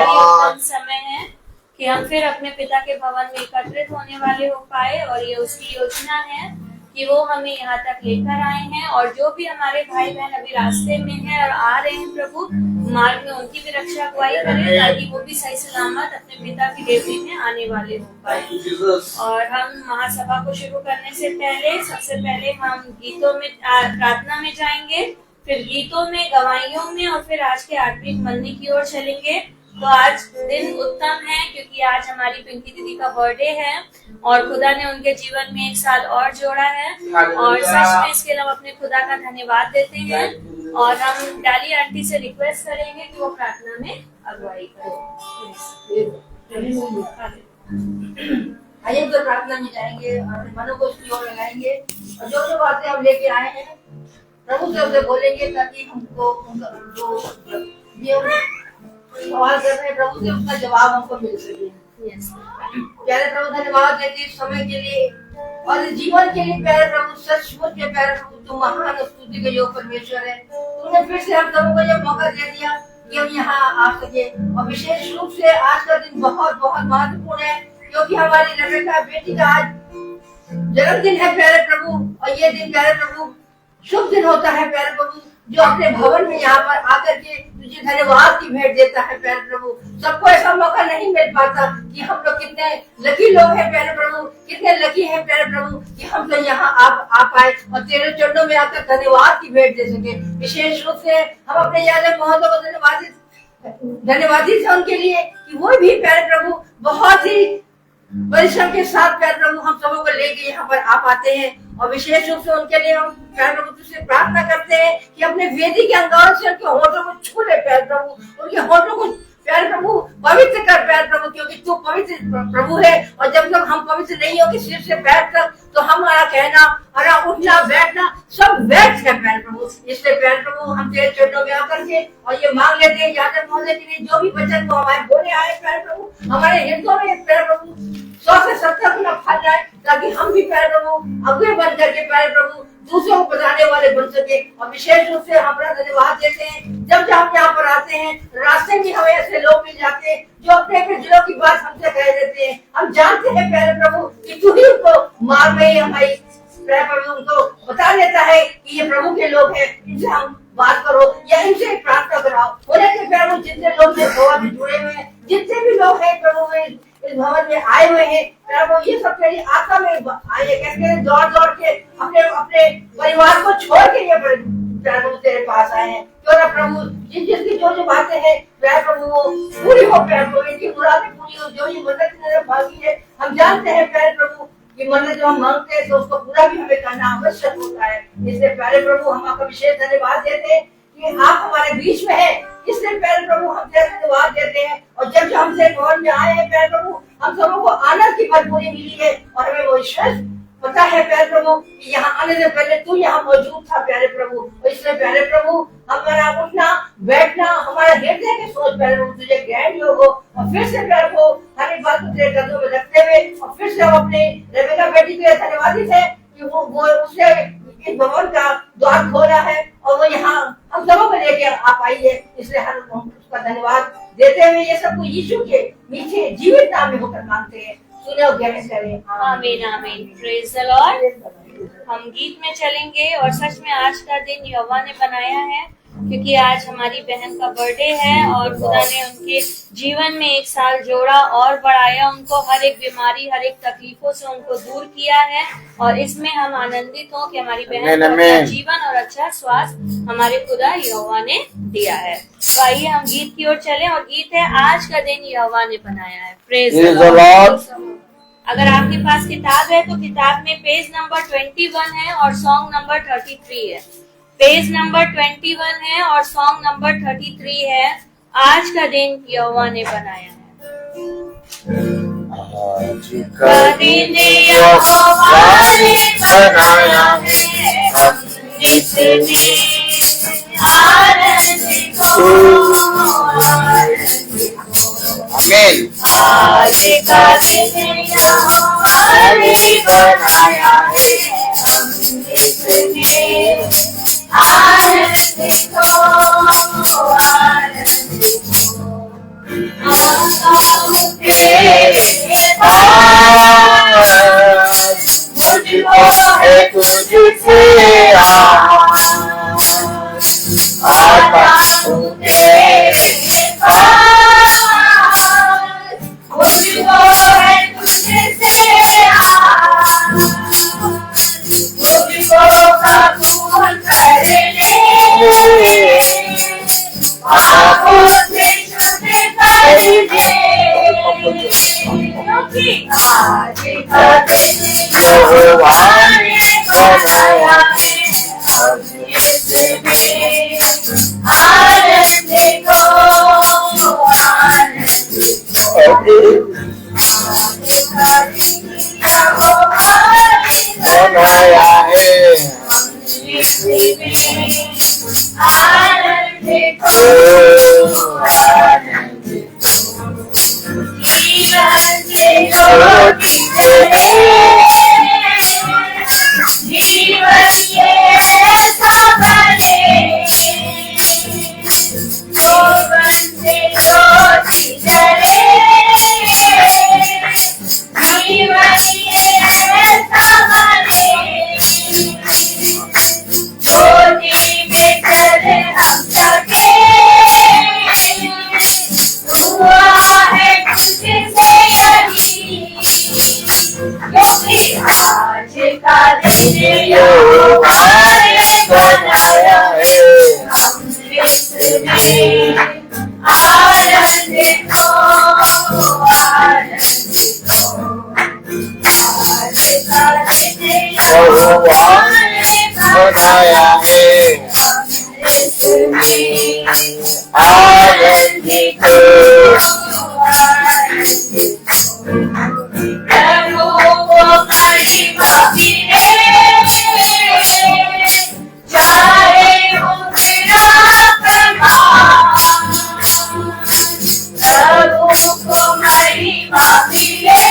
उत्तम समय है कि हम फिर अपने पिता के भवन में एकत्रित होने वाले हो पाए, और ये उसकी योजना है कि वो हमें यहाँ तक लेकर आए हैं। और जो भी हमारे भाई बहन अभी रास्ते में हैं और आ रहे हैं, प्रभु मार्ग में उनकी भी रक्षा अगुवाई करें, ताकि वो भी सही सलामत अपने पिता की डेवरी में आने वाले हो पाए। और हम महासभा को शुरू करने से पहले सबसे पहले हम गीतों में प्रार्थना में जाएंगे, फिर गीतों में, गवाहियों में, और फिर आज के आत्मिक मंदी की ओर चलेंगे। तो आज दिन उत्तम है क्योंकि आज हमारी पिंकी दीदी का बर्थडे है और खुदा ने उनके जीवन में एक साल और जोड़ा है, और सच में इसके लिए हम अपने खुदा का धन्यवाद देते हैं। और हम डाली आंटी से रिक्वेस्ट करेंगे कि वो प्रार्थना में अगुवाई करें। आइए तो प्रार्थना में जाएंगे और मनों को उसकी ओर लगाएंगे, और जो जो बातें हम लेके आए हैं प्रभु से उसे बोलेंगे, ताकि हमको जो सवाल कर रहे हैं प्रभु से उसका जवाब हमको मिल सके। प्यारे प्रभु धन्यवाद देते इस समय के लिए और इस जीवन के लिए। प्यारे प्रभु सचमुच के प्यारे प्रभु तुम महान स्तुति के योग परमेश्वर है। तुमने फिर से हम सबको ये मौका दे दिया कि हम यहाँ आ सके, और विशेष रूप से आज का दिन बहुत बहुत महत्वपूर्ण है क्योंकि हमारी रेबेका बेटी का आज जन्मदिन है प्यारे प्रभु। और ये दिन प्यारे प्रभु शुभ दिन होता है प्यारे प्रभु, जो अपने भवन में यहाँ पर आकर के तुझे धन्यवाद की भेंट देता है प्यारे प्रभु। सबको ऐसा मौका नहीं मिल पाता कि हम लोग कितने लकी लोग हैं प्यारे प्रभु, कितने लकी हैं प्यारे प्रभु कि हम तो यहाँ आ पाए और तेरे चरणों में आकर धन्यवाद की भेंट दे सके। विशेष रूप से हम अपने यादव महोदय को धन्यवादी से उनके लिए कि वो भी प्यारे प्रभु बहुत ही परिश्रम के साथ प्यारे प्रभु हम सबों को लेके यहाँ पर आ पाते हैं। और विशेष रूप से उनके लिए हम प्यारे प्रभु तुझसे प्रार्थना करते हैं कि अपने वेदी के अंगारों से उनके होठों को छू ले प्यारे प्रभु, उनके होठों को प्यारे प्रभु पवित्र कर प्यारे प्रभु, क्योंकि तू पवित्र प्रभु है। और जब तक हम पवित्र नहीं होंगे सिर से पैर तक, तो हमारा कहना, हमारा उठना बैठना सब व्यर्थ है प्यारे प्रभु। इसलिए प्यारे प्रभु हम तेरे चरणों में आकर के और ये मांग लेते हैं यादव महोदय के लिए जो भी वचन को हमारे बोले आए प्यारे प्रभु, हमारे हृदयों में प्यारे प्रभु 100 से 70 गुना फल जाए, ताकि हम भी प्यारे प्रभु अगुए बन करके प्यारे प्रभु दूसरों को बताने वाले बन सके। और विशेष रूप से हमारा धन्यवाद देते हैं जब हम यहाँ पर आते हैं, रास्ते में हमें ऐसे लोग मिल जाते हैं जो अपने अपने दिलों की बात हमसे कह देते हैं। हम जानते हैं प्यारे प्रभु कि तू ही उनको मार में हमारी प्यारे प्रभु उनको बता देता है कि ये प्रभु के लोग हैं, इनसे हम बात करो या इनसे प्रार्थना कराओ। बोले कि प्रभु जितने लोग जुड़े हुए हैं, जितने भी लोग हैं प्रभु में इस भवन में आए हुए हैं प्रभु, ये सब तेरी आत्मा में आए, कहते दौड़ दौड़ के अपने अपने परिवार को छोड़ के ये प्रभु तेरे पास आए हैं। क्यों ना प्रभु जिसकी जो जो बातें हैं प्रभु वो पूरी हो, प्रभु इनकी मुरादें पूरी हो, जो ये मन्नत मांगी है हम जानते हैं प्रभु कि मन्नत जो हम मांगते हैं तो उसको पूरा भी हमें करना आवश्यक होता है। इसलिए प्यारे प्रभु हम आपका विशेष धन्यवाद देते हैं कि आप हमारे बीच में हैं। इसलिए प्यारे प्रभु हम तेरा धन्यवाद देते हैं। और जब हमसे भवन में आए हैं प्यारे प्रभु, हम सबों को आनंद की भरपूरी मिली है और हमें वो विश्वास पता है प्यारे प्रभु कि यहाँ आने से पहले तू यहाँ मौजूद था प्यारे प्रभु। और इसलिए प्यारे प्रभु हमारा उठना बैठना, हमारा हृदय की सोच प्यारे प्रभु तुझे ज्ञान योग हो, और फिर से प्यारे को हर एक बात को तेरे कदमों में रखते हुए और फिर से हम अपने रेबेका बेटी के धन्यवादी थे कि वो उसे इस भवन का द्वार खोला है और वो यहाँ हम सबों को लेके आ पाई है। इसलिए हम उसका धन्यवाद देते हुए ये सब कुछ यीशु के मीठे जीवित नाम में होकर मांगते हैं। सुने और ग्रहण करें। आमीन आमीन। Praise the Lord. हम गीत में चलेंगे। और सच में आज का दिन यहोवा ने बनाया है क्योंकि आज हमारी बहन का बर्थडे है और खुदा ने उनके जीवन में एक साल जोड़ा और बढ़ाया, उनको हर एक बीमारी हर एक तकलीफों से उनको दूर किया है। और इसमें हम आनंदित हों कि हमारी बहन को अच्छा जीवन और अच्छा स्वास्थ्य हमारे खुदा यहोवा ने दिया है। तो आइए हम गीत की ओर चलें, और गीत है आज का दिन यहोवा ने बनाया है। Praise the Lord. अगर आपके पास किताब है तो किताब में पेज नंबर 21 है और सॉन्ग नंबर 33 है। पेज नंबर 21 है और सॉन्ग नंबर 33 है। आज का दिन यहोवा ने बनाया है। आज का दिन यहोवा ने बनाया है, हम जिसमें आनंदित हो। आमीन। आज का दिन यहोवा ने बनाया है, हम जिसमें आनंदित हो, आनंदित हो। तेरे पास, मुझको है तुझसे आता हूँ तेरे पास, मुझको है तुझसे मुझको कबूल कर ले, आँखों से शुद्ध कर दे, क्योंकि आज का दिन यहोवा ने बनाया है, हम इसमें आनंद को बनाया है, आनंद को जीवन से ज्योति जले, जीवन ये ऐसा बने, जीवन से ज्योति जले, जीवन ये ऐसा बने, ज्योति में चले हम सके, हुआ है तुझसे यही, क्योंकि आज का दिन यहोवा ने बनाया है, हम इसमें आनंद को आज का दिन यहोवा ने बनाया है, हम इसमें आनंद को प्रभु को महिमा मिले, चाहे हो तेरा प्रमाण, प्रभु को महिमा मिले,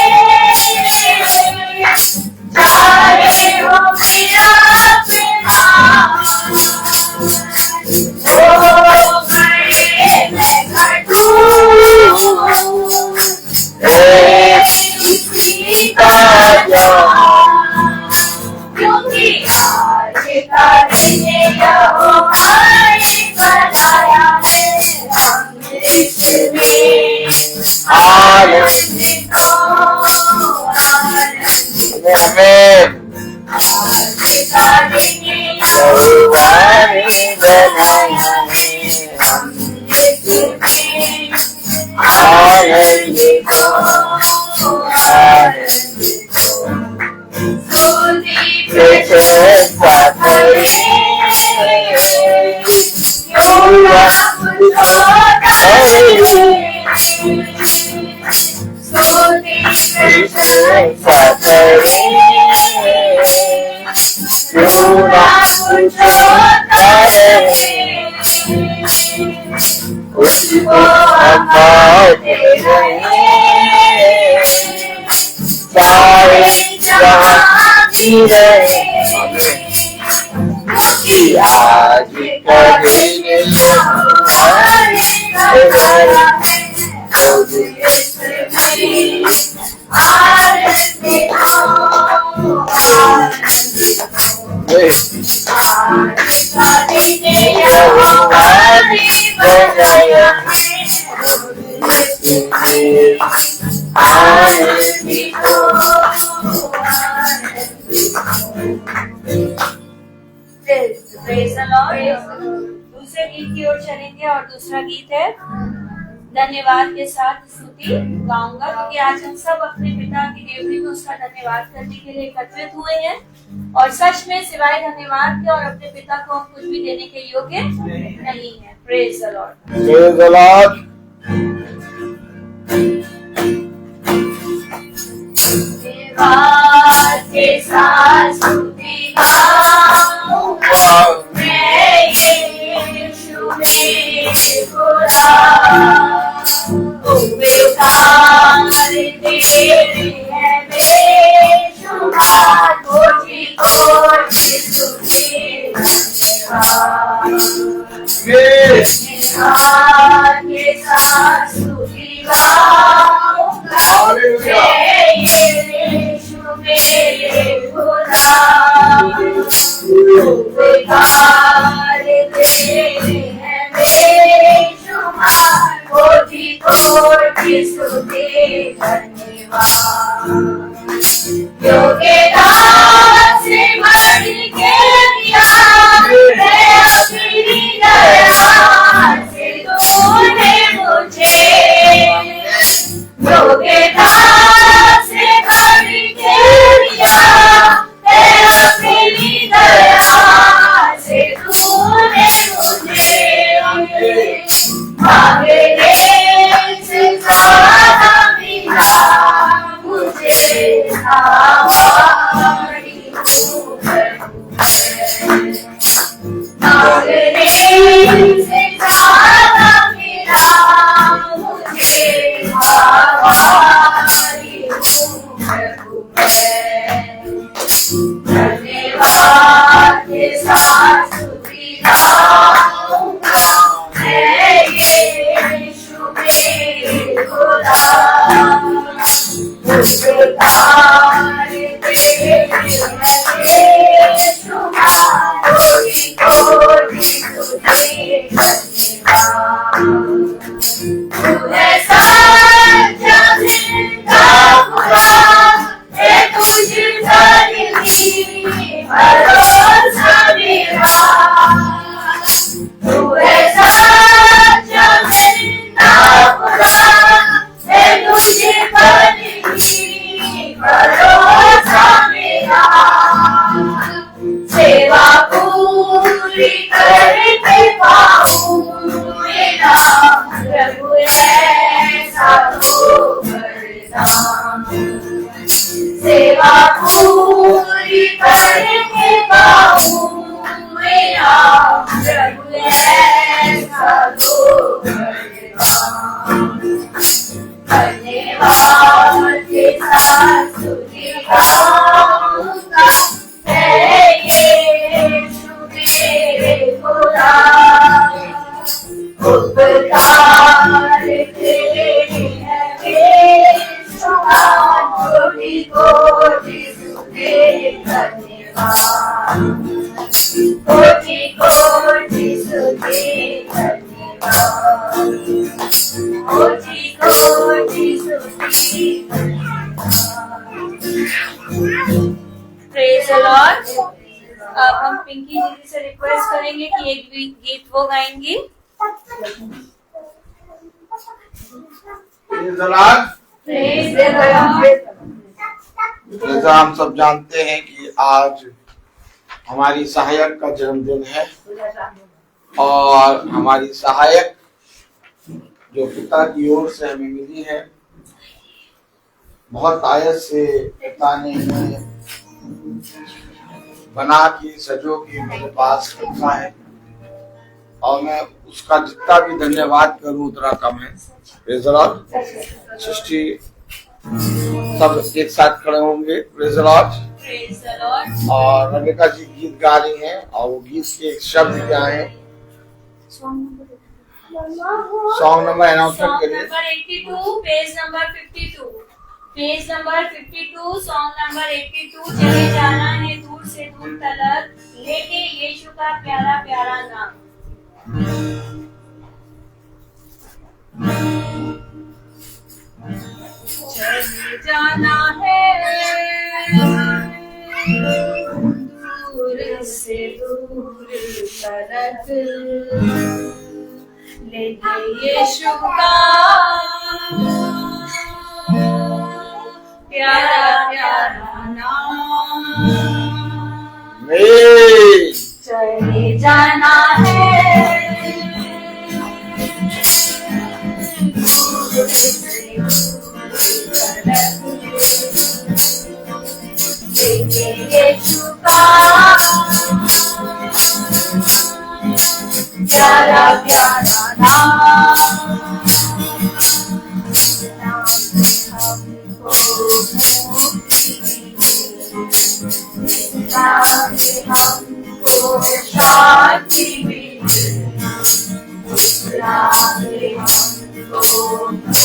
चाहे हो तेरा प्रमाण, ओ बड़े मैं घटूं क्योंकि आज का दिन यहोवा ने बनाया है, हम इसमें आनंद को आज का दिन यहोवा ने बनाया है, हम इसमें आनंद को प्रशंसा करें, क्यों ना मुझको स्तुति प्रशंसा करें, क्यों ना मुझको उसको हम गाते रहें, सारे जहाँ भी रहे, क्योंकि आज का दिन यहोवा ने बनाया है, हम इसमें आनंद को आज का दिन यहोवा ने बनाया है, हम इसमें आनंद को Praise the Lord. दूसरे गीत की ओर चलेंगे और दूसरा गीत है धन्यवाद के साथ स्तुति गाऊंगा, क्योंकि आज हम सब अपने पिता की देवनी में उसका धन्यवाद करने के लिए एकत्रित हुए हैं, और सच में सिवाय धन्यवाद के और अपने पिता को हम कुछ भी देने के योग्य नहीं है। Praise the Lord. Praise the Lord. धन्यवाद के साथ स्तुति गाऊंगा, मैं यीशु में खुदा, ओ बेकार तेरे है बेशुमार, मुझको स्तुति धन्यवाद के साथ स्तुति गाऊंगा हालेलुया। यीशु मेरे खुदा उपकार तेरे हैं बेशुमार कोटि कोटि स्तुति धन्यवाद योग्यता से बढ़ के दिया है अपनी दया से तूने मुझे योग्यता से बढ़ के दिया है अपनी दया से तूने मुझे मांगने से ज्यादा मिला मुझे आवाज़ी मांगने से ज्यादा मिला मुझे आवाज़ी धन्यवाद के साथ स्तुति गाऊंगा मैं यीशु मेरे खुदा उपकार तेरे हैं बेशुमार कोटि कोटि स्तुति धन्यवाद तू है सच्चा जिंदा खुदा है तुझ पर ही भरोसा मेरा तू है सच्चा जिंदा खुदा है तुझ पर ही भरोसा मेरा सेवा पूरी करके पाऊं मेरा प्रभु ऐसा तो वरदान सेवा पूरी करके पाऊं मेरा प्रभु ऐसा तो वरदान धन्यवाद के साथ स्तुति गाऊंगा मैं यीशु मेरे खुदा उपकार तेरे हैं बेशुमार कोटि कोटि स्तुति धन्यवाद कोटि कोटि स्तुति धन्यवाद कोटि कोटि स्तुति प्रेज द लॉर्ड। अब हम पिंकी दीदी से रिक्वेस्ट करेंगे कि एक गीत वो गाएंगी। Praise the Lord. Praise the Lord. जैसा हम सब जानते हैं कि आज हमारी सहायक का जन्मदिन है और हमारी सहायक जो पिता की ओर से हमें मिली है, बहुत आयत से पिता ने इन्हें बना के सजो के मेरे पास रखा है और मैं उसका जितना भी धन्यवाद करूं उतना कम है। Praise the Lord. सृष्टि सब एक साथ खड़े होंगे। Praise the Lord. Praise the Lord. और रमिका जी गीत गा रही हैं और वो गीत के एक शब्द क्या है, सॉन्ग नंबर अनाउंसमेंट करिए। Number 82 page number 52 page number 52 song number 82 चले जाना है दूर से दूर तलक लेके यीशु का प्यारा प्यारा नाम। चले जाना है दूर से दूर तलक लेके यीशु का प्यारा प्यारा नाम। चले जाना है दूर से दूर लेके यीशु का प्यारा प्यारा नाम। हमको शांति मिले, हमको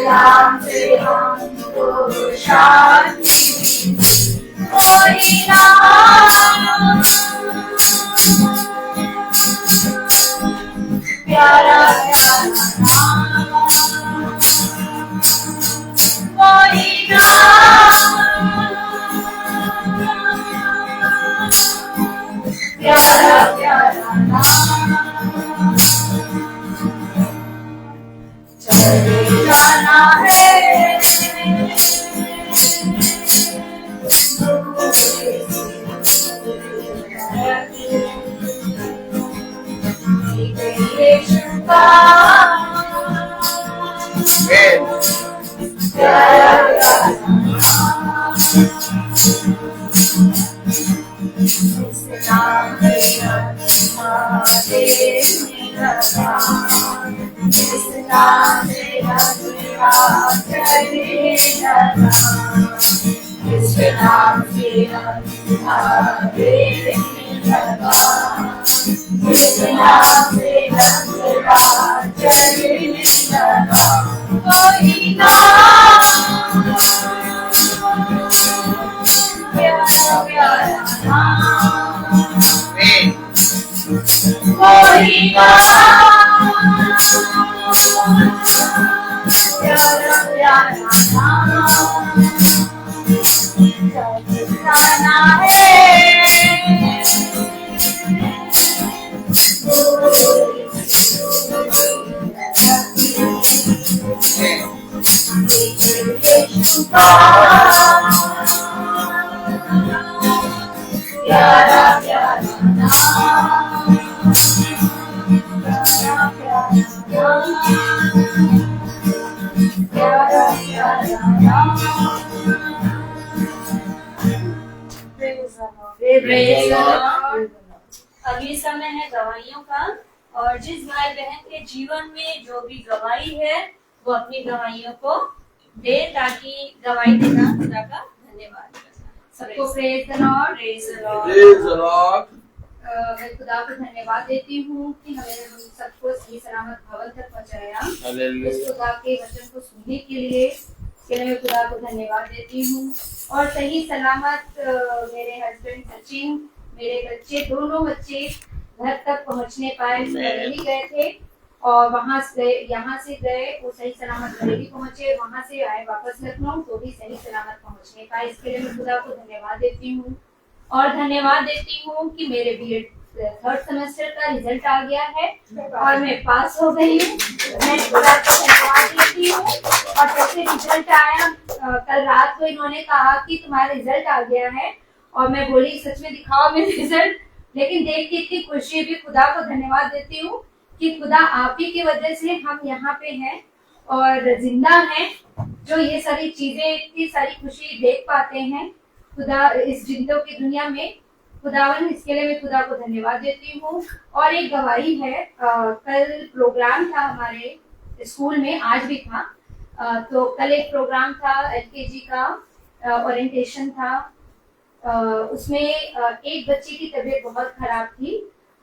नाम से हमको शांति कोई नाम प्यारा प्यारा नाम कोई नाम प्यारा प्यारा नाम चले जाना है यीशु का प्यारा प्यारा नाम इस नाम मेरा देने लगा इस नाम मेरा चलने लगा इस नाम मेरा देने लगा इस नाम मेरा चलने लगा कोई नाम प्यारा प्यारा नाम कोई नाम प्यारा प्यारा नाम जाना है यीशु का प्यारा प्यारा नाम प्यारा प्यारा नाम प्यारा प्यारा नाम Praise the Lord. अगली समय है गवाहियों का और जिस भाई बहन के जीवन में जो भी गवाही है वो अपनी गवाहियों को दे ताकि गवाही देना खुदा का धन्यवाद। सबको praise the Lord. Praise the Lord. Praise the Lord. मैं खुदा को धन्यवाद देती हूँ कि हमें हम सबको सही सलामत भवन तक पहुँचाया। Hallelujah. उस खुदा के वचन को सुनने के लिए मैं खुदा को धन्यवाद देती हूँ और सही सलामत मेरे हस्बैंड सचिन मेरे बच्चे दोनों बच्चे घर तक पहुँचने पाए। बरेली गए थे और वहाँ से यहाँ से गए वो सही सलामत बरेली पहुँचे, वहाँ से आए वापस लखनऊ तो भी सही सलामत पहुँचने पाए। इसके लिए मैं खुदा को धन्यवाद देती हूँ और धन्यवाद देती हूँ कि मेरे बीएड 3rd सेमेस्टर का रिजल्ट आ गया है और मैं पास हो गई हूँ। मैं खुदा को धन्यवाद देती हूँ और जैसे रिजल्ट आया कल रात को इन्होंने कहा कि तुम्हारा रिजल्ट आ गया है और मैं बोली सच में दिखाओ मेरे रिजल्ट, लेकिन देख के इतनी खुशी भी खुदा को धन्यवाद देती हूँ कि खुदा आप ही की वजह से हम यहाँ पे हैं और जिंदा हैं, जो ये सारी चीजें इतनी सारी खुशी देख पाते हैं खुदा इस जिंदों की दुनिया में। खुदावन इसके लिए मैं खुदा को धन्यवाद देती हूँ। और एक गवाही है, कल प्रोग्राम था हमारे स्कूल में, आज भी था, तो कल एक प्रोग्राम था एलकेजी का ओरिएंटेशन था। उसमें एक बच्चे की तबीयत बहुत खराब थी।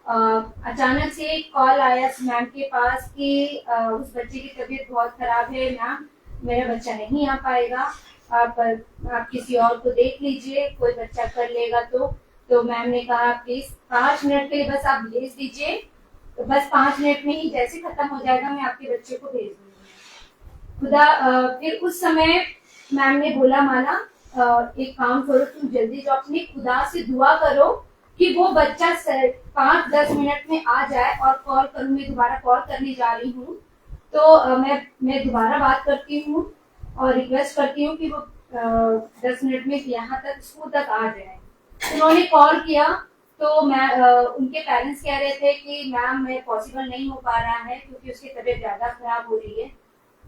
अचानक से एक कॉल आया मैम के पास कि उस बच्चे की तबीयत बहुत खराब है मैम, मेरा बच्चा नहीं आ पाएगा, आप किसी और को देख लीजिए, कोई बच्चा कर लेगा। तो मैम ने कहा प्लीज 5 मिनट के लिए बस आप भेज दीजिए, तो बस 5 मिनट में ही जैसे खत्म हो जाएगा मैं आपके बच्चे को भेज दूंगी। खुदा फिर उस समय मैम ने बोला माना एक काम करो, तुम जल्दी जाओ अपने खुदा से दुआ करो कि वो बच्चा 5-10 मिनट में आ जाए और कॉल करूँ, मैं दोबारा कॉल करने जा रही हूँ। तो मैं दोबारा बात करती हूँ और रिक्वेस्ट करती हूँ कि वो 10 मिनट में यहाँ तक स्कूल तक आ जाए। उन्होंने कॉल किया तो मैं उनके पेरेंट्स कह रहे थे कि मैम मैं पॉसिबल नहीं हो पा रहा है क्योंकि उसकी तबीयत ज्यादा खराब हो रही है।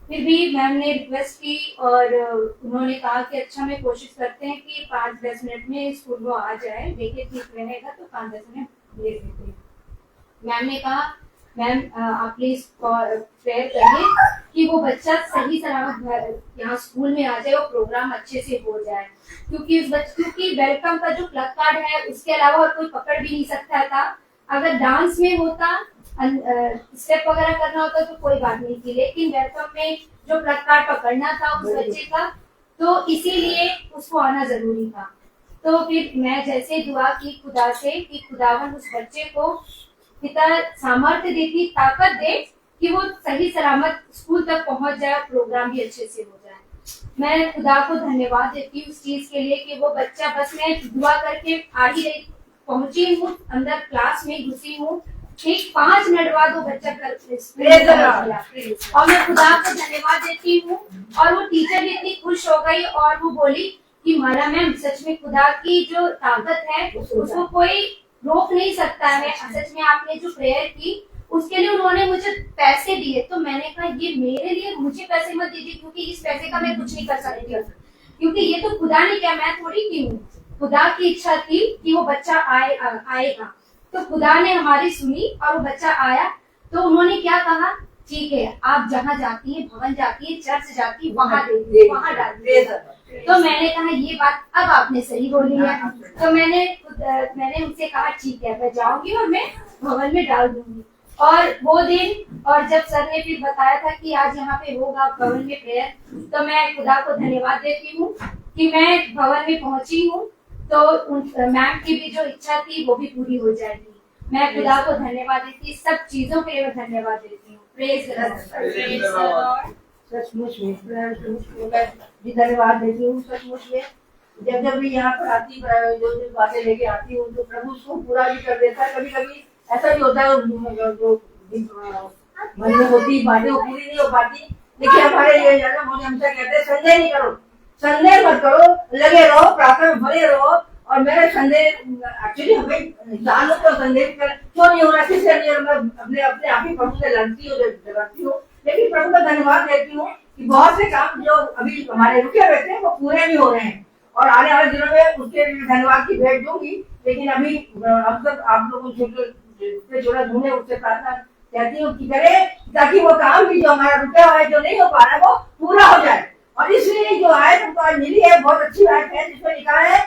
फिर भी मैम ने रिक्वेस्ट की और उन्होंने कहा कि अच्छा मैं कोशिश करते हैं कि 5-10 मिनट में स्कूल वो आ जाए, देखिए ठीक रहेगा तो 5-10 मिनट भेज देते हैं। मैम ने कहा मैम आप प्लीज प्रेयर करिए कि वो बच्चा सही सलामत यहाँ स्कूल में आ जाए, वो प्रोग्राम अच्छे से हो जाए, क्योंकि वेलकम का जो प्लग कार्ड है उसके अलावा और कोई पकड़ भी नहीं सकता था। अगर डांस में होता स्टेप वगैरह करना होता तो कोई बात नहीं थी, लेकिन वेलकम में जो प्लकार्ड पकड़ना था उस बच्चे का, तो इसीलिए उसको आना जरूरी था। तो फिर मैं जैसे दुआ की खुदा से कि खुदावन उस बच्चे को पिता सामर्थ्य देती, ताकत दे कि वो सही सलामत स्कूल तक पहुंच जाए, प्रोग्राम भी अच्छे से हो जाए। मैं खुदा को धन्यवाद देती हूँ उस चीज के लिए कि वो बच्चा, बस मैं दुआ करके आ ही रही, पहुंची हूँ अंदर क्लास में घुसी हूँ, ठीक 5 मिनट बाद वो बच्चा और मैं खुदा को धन्यवाद देती हूँ। और वो टीचर भी इतनी खुश हो गई और वो बोली कि माला मैम सच में खुदा की जो ताकत है उसको कोई रोक नहीं सकता है। सच में आपने जो प्रेयर की उसके लिए उन्होंने मुझे पैसे दिए, तो मैंने कहा ये मेरे लिए, मुझे पैसे मत दीजिए क्योंकि इस पैसे का मैं कुछ नहीं कर सकती हूँ, क्योंकि ये तो खुदा ने क्या, मैं थोड़ी की हूँ। खुदा की इच्छा थी कि वो बच्चा आएगा, तो खुदा ने हमारी सुनी और वो बच्चा आया। तो उन्होंने क्या कहा, ठीक है आप जहाँ जाती है, भवन जाती है, चर्च जाती है, वहाँ डालिए। तो मैंने कहा ये बात अब आपने सही बोली है। तो मैंने उनसे कहा ठीक है मैं जाऊंगी और मैं भवन में डाल दूंगी। और वो दिन, और जब सर ने फिर बताया था कि आज यहाँ पे होगा भवन में प्रेयर, तो मैं खुदा को धन्यवाद देती हूँ कि मैं भवन में पहुंची हूँ, तो मैम की भी जो इच्छा थी वो भी पूरी हो जाएगी। मैं खुदा को धन्यवाद देती, सब चीजों के लिए मैं धन्यवाद देती हूँ। Praise the Lord. सचमुच में मैं भी धन्यवाद देती हूँ। सचमुच में जब भी यहाँ पर आती, जो बातें लेके आती हूँ तो प्रभु उसको पूरा भी कर देता है। कभी कभी ऐसा भी होता है जो मन में होती बातें वो पूरी नहीं हो पाती। देखिए हमारे ये हमेशा कहते हैं संदेह नहीं करो, संदेह मत करो, लगे रहो, प्रार्थना में भरे रहो। और मेरे संदेह एक्चुअली हमें इंसान को संदेह क्यों नहीं हो रहा, किससे नहीं हो रहा, मैं अपने आप ही प्रभु से लड़ती हूँ, लेकिन प्रभु का धन्यवाद देती हूँ कि बहुत से काम जो अभी हमारे रुके हुए थे वो पूरे भी हो रहे हैं और आने वाले दिनों में उसके धन्यवाद की भेंट दूंगी। लेकिन अभी अब तक आप लोगों से जोड़ा ढूंढे उससे प्रार्थना कहती हूँ कि करे, ताकि वो काम भी जो हमारा रुका हुआ है, जो नहीं हो पा रहा है, वो पूरा हो जाए। और इसलिए जो आयत हमको आज मिली है बहुत अच्छी आयत है, जिसमें लिखा है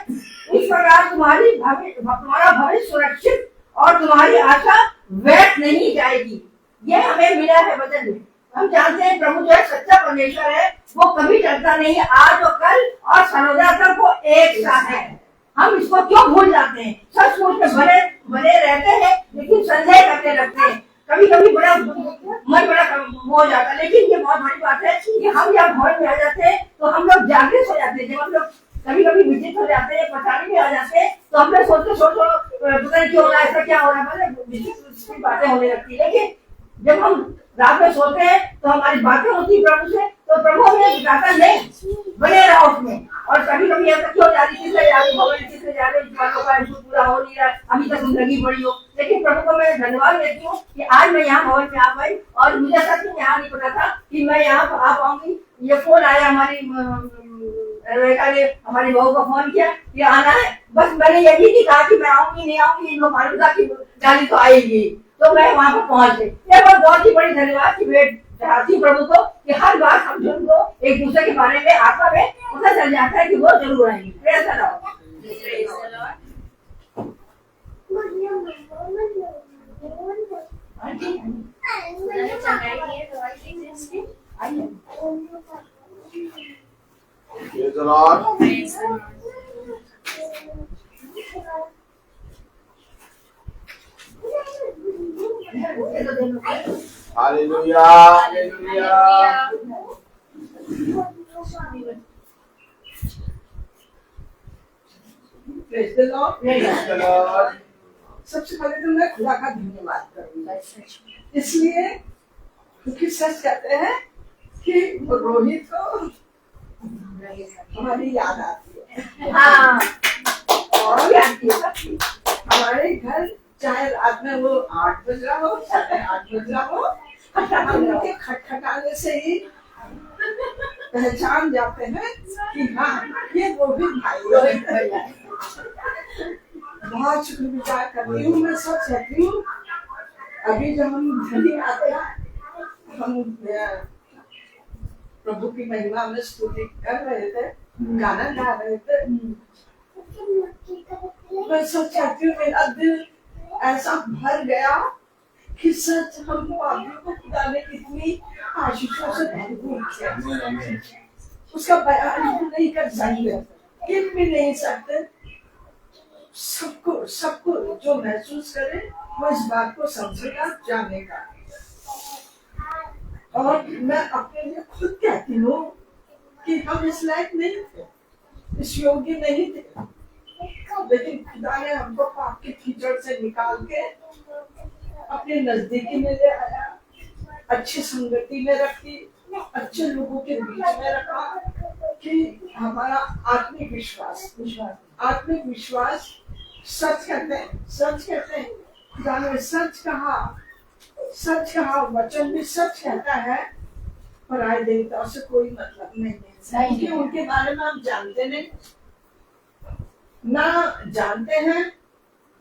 इस प्रकार तुम्हारा भविष्य सुरक्षित और तुम्हारी आशा व्यर्थ नहीं जाएगी। ये हमें मिला है वचन में। हम जानते हैं प्रभु जो है सच्चा परमेश्वर है, वो कभी टलता नहीं, आज और कल और सर्वदा तक वो एक साथ है। हम इसको क्यों भूल जाते हैं, सचमुच में बने रहते हैं लेकिन संदेह करने लगते हैं। कभी कभी बड़ा मन बड़ा हो जाता है, लेकिन ये बहुत बड़ी बात है कि हम जब भवन में आ जाते हैं तो हम लोग जागृत हो जाते हैं। जब हम लोग कभी कभी विचलित हो जाते हैं, परेशानी में आ जाते हैं, तो हम लोग सोचते पता नहीं क्यों हो रहा है, ऐसा क्या हो रहा है, मतलब बातें होने लगती है। लेकिन जब हम रात में सोते हैं तो हमारी बातें होती है प्रभु से, तो प्रभु हमें बताता नहीं, बने रहो उसमें। और कभी कभी ऐसा क्यों जा रही, किससे जा रही भवन, किससे जा रही, बातों का पूरा हो नहीं रहा, अभी तक जिंदगी बड़ी हो। लेकिन प्रभु को मैं धन्यवाद देती हूँ कि आज मैं यहाँ भवन में आ पाई। और मुझे सच में यहाँ नहीं पता था कि मैं यहाँ आ पाऊंगी। ये फोन आया, हमारी ने हमारी बहू को फोन किया कि आना है, बस मैंने यही नहीं कहा कि मैं आऊंगी नहीं आऊंगी, इनको मालूम था कि गाड़ी तो आएगी, तो मैं वहां पर पहुंच गई। ये बहुत ही बड़ी धन्यवाद की भेंट चाहती हूँ प्रभु को कि हर बात हम जिनको एक दूसरे के बारे में आत्मा में पता चल जाता है कि वो जरूर आएंगे। Praise the Lord. Praise the Lord. Hallelujah. Hallelujah. Praise the Lord. Praise the Lord. सबसे पहले तो मैं खुदा का धन्यवाद करूंगा, इसलिए क्योंकि सच कहते हैं कि रोहित को हमारी याद आती है। हाँ, और हमारे घर चाहे रात में वो 8 बज रहा हो, 8 बज रहा हो, हम उनके खटखटाने से ही पहचान जाते हैं कि हाँ ये रोहित भाई है। बहुत शुक्रगुजार करती हूँ मैं, सब कहती हूँ। अभी जब हम धनी आते हैं, हम प्रभु की महिमा में स्तुति कर रहे थे, गाना गा रहे थे, मैं सब चाहती हूँ मेरा दिल ऐसा भर गया कि सच हम पापियों को खुदा ने कितनी आशीषों से भरपूर किया, उसका बयान हम नहीं कर सकते, गिन भी नहीं सकते। सबको जो महसूस करे वो इस बात को समझेगा, जानेगा। और मैं अपने लिए खुद कहती हूँ कि हम इस लायक नहीं थे, इस योग्य नहीं थे, लेकिन खुदा ने हमको पाप के कीचड़ से निकाल के अपने नजदीकी में ले आया, अच्छी संगति में रखी, अच्छे लोगों के बीच में रखा कि हमारा आत्मिक विश्वास सच कहते हैं। खुदा ने सच कहा, वचन भी सच कहता है, पराये देवताओं से कोई मतलब नहीं है, क्योंकि उनके बारे में हम जानते नहीं, ना जानते हैं,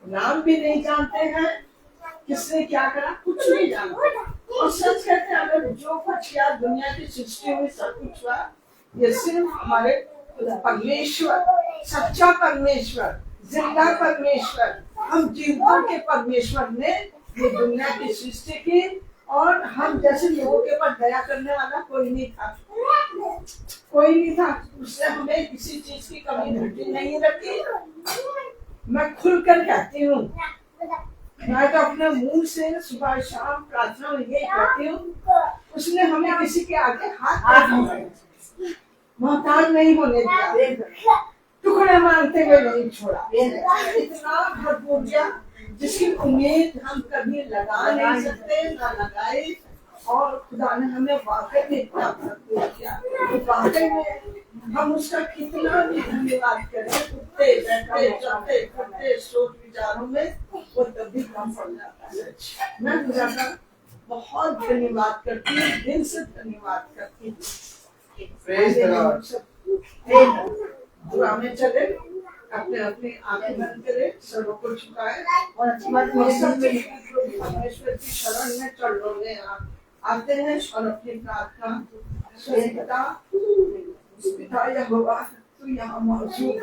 नाम भी नहीं जानते हैं, किसने क्या करा कुछ नहीं जानते। और सच कहते हैं, अगर जो कुछ किया दुनिया की सृष्टि हुई सब कुछ हुआ, ये सिर्फ हमारे परमेश्वर, सच्चा परमेश्वर, जिंदा परमेश्वर, हम जीवों के परमेश्वर ने ये दुनिया की सृष्टि की। और हम जैसे लोगों के ऊपर दया करने वाला कोई नहीं था। उसने हमें किसी चीज की कमी घटी नहीं रखी। मैं खुलकर कहती हूँ, मैं तो अपने मुंह से सुबह शाम प्रार्थना में यही कहती हूँ, उसने हमें किसी के आगे हाथ मोहताज नहीं होने दिया, टुकड़े मारते हुए नहीं छोड़ा। इतना भरपूर दिया जिसकी उम्मीद हम कभी लगा नहीं सकते, ना लगाए। और खुदा ने हमें वाकई में इतना भरपूर किया, तो वाकई में हम उसका कितना भी धन्यवाद करें, उठते बैठते चलते फिरते सोच विचारों में वो तभी कम पड़ जाता है। मैं खुदा का बहुत धन्यवाद करती हूँ, दिल से धन्यवाद करती हूँ। दुआ में चले, अपने आंखें बंद करे, सरों को झुकाए और परमेश्वर की शरण में चढ़ने आते हैं और अपनी प्रार्थना पिता यहोवा तू यहाँ मौजूद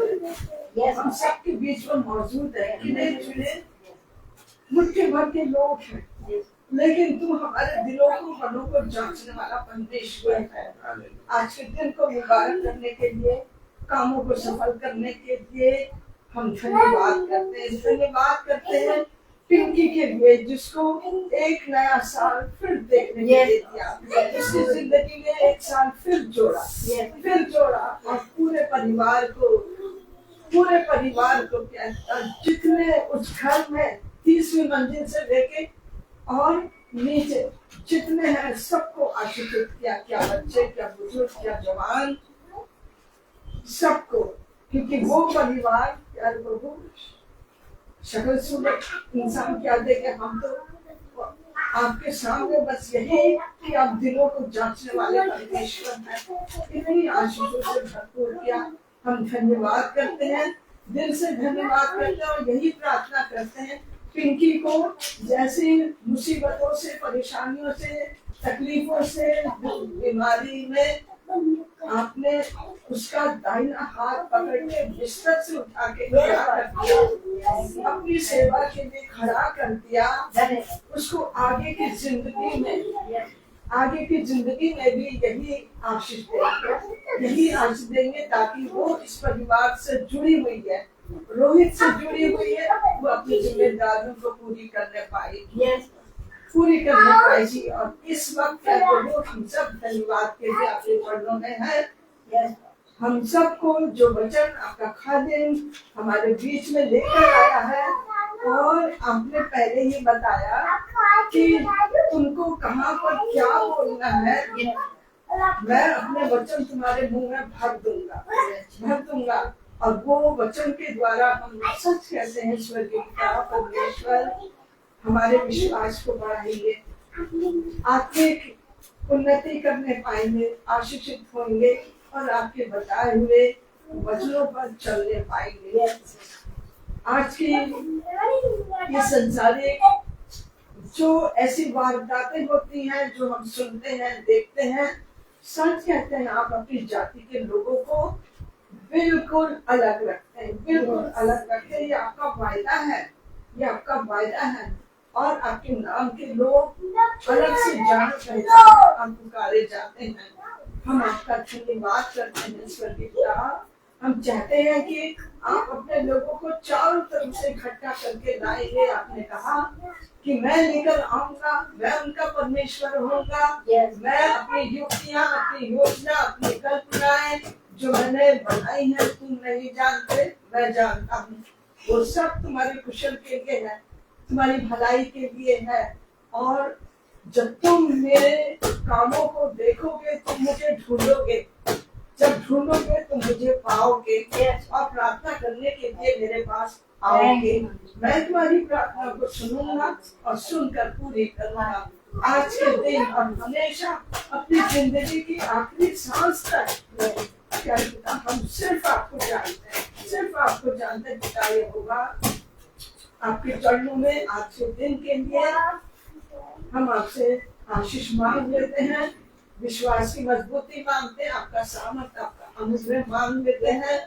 है, हम सबके बीच में मौजूद है। गिने चुने मुट्ठी भर के लोग हैं, लेकिन तू हमारे दिलों को मनों को जांचने वाला परमेश्वर है। आज के दिन को मुबारक करने के लिए, कामों को सफल करने के लिए हम धन्यवाद करते हैं पिंकी के लिए, जिसको एक नया साल फिर देखने को दिया, उसकी जिंदगी में एक साल फिर जोड़ा और पूरे परिवार को जितने उस घर में 30वीं मंजिल से लेके और नीचे जितने हैं सबको आशीर्वाद किया, क्या बच्चे, क्या बुजुर्ग, क्या जवान, सबको। क्योंकि वो परिवार यार प्रभु शक्ल सूरत इंसान क्या देखे, हम तो आपके सामने बस यही कि आप दिलों को जांचने वाले परमेश्वर हैं। इतनी आशीषों से भरपूर किया, हम धन्यवाद करते हैं, दिल से धन्यवाद करते हैं और यही प्रार्थना करते हैं पिंकी को जैसे मुसीबतों से, परेशानियों से, तकलीफों से, बीमारी में आपने उसका दाहिना हाथ पकड़ के बिस्तर से उठा के खड़ा कर दिया, अपनी सेवा के लिए खड़ा कर दिया, उसको आगे की जिंदगी में भी यही आशीष देंगे ताकि वो इस परिवार से जुड़ी हुई है, रोहित से जुड़ी हुई है, वो अपनी जिम्मेदारियों को पूरी करने पाएगी। और इस वक्त हम सब धन्यवाद के लिए आपके चरणों में है। हम सबको जो वचन आपका खादिम हमारे बीच में लेकर आया है, और आपने पहले ही बताया कि तुमको कहाँ पर क्या बोलना है, मैं अपने वचन तुम्हारे मुंह में भर दूंगा और वो वचन के द्वारा हम सच कहते हैं स्वर्गीय पिता परमेश्वर हमारे विश्वास को बढ़ाएंगे, आत्मिक उन्नति करने पाएंगे, आशीषित होंगे और आपके बताए हुए वचनों पर चलने पाएंगे। आज की ये संसारिक जो ऐसी वारदातें होती हैं, जो हम सुनते हैं, देखते हैं, सच कहते हैं आप अपनी जाति के लोगों को बिल्कुल अलग रखते हैं, ये आपका वायदा है, और आपके नाम के लोग अलग से जान पहचान हम पुकारे जाते हैं। हम आपका धन्यवाद करते हैं स्वर्गीय पिता। हम चाहते हैं कि आप अपने लोगों को चारों तरफ से इकट्ठा करके लाएंगे। आपने कहा कि मैं लेकर आऊंगा, मैं उनका परमेश्वर होऊंगा। मैं अपनी युक्तियां, अपनी योजना, अपनी कल्पनाएं जो मैंने बनाई है तुम नहीं जानते, मैं जानता हूँ। वो सब तुम्हारी कुशल के लिए है, तुम्हारी भलाई के लिए है। और जब तुम मेरे कामों को देखोगे तुम मुझे ढूंढोगे, जब ढूंढोगे तुम मुझे पाओगे और प्रार्थना करने के लिए मेरे पास आओगे। मैं तुम्हारी प्रार्थना को सुनूंगा और सुनकर पूरी करूंगा। आज के दिन और हमेशा अपनी जिंदगी की आखिरी सांस तक क्या पिता हम सिर्फ आपको जानते हैं, सिर्फ आपको जानते हैं। पिता ये होगा आपके चरणों में आज के दिन के लिए हम आपसे आशीष मांग लेते हैं, विश्वास की मजबूती मांगते हैं, आपका सामर्थ, आपका अनुग्रह मांग लेते हैं।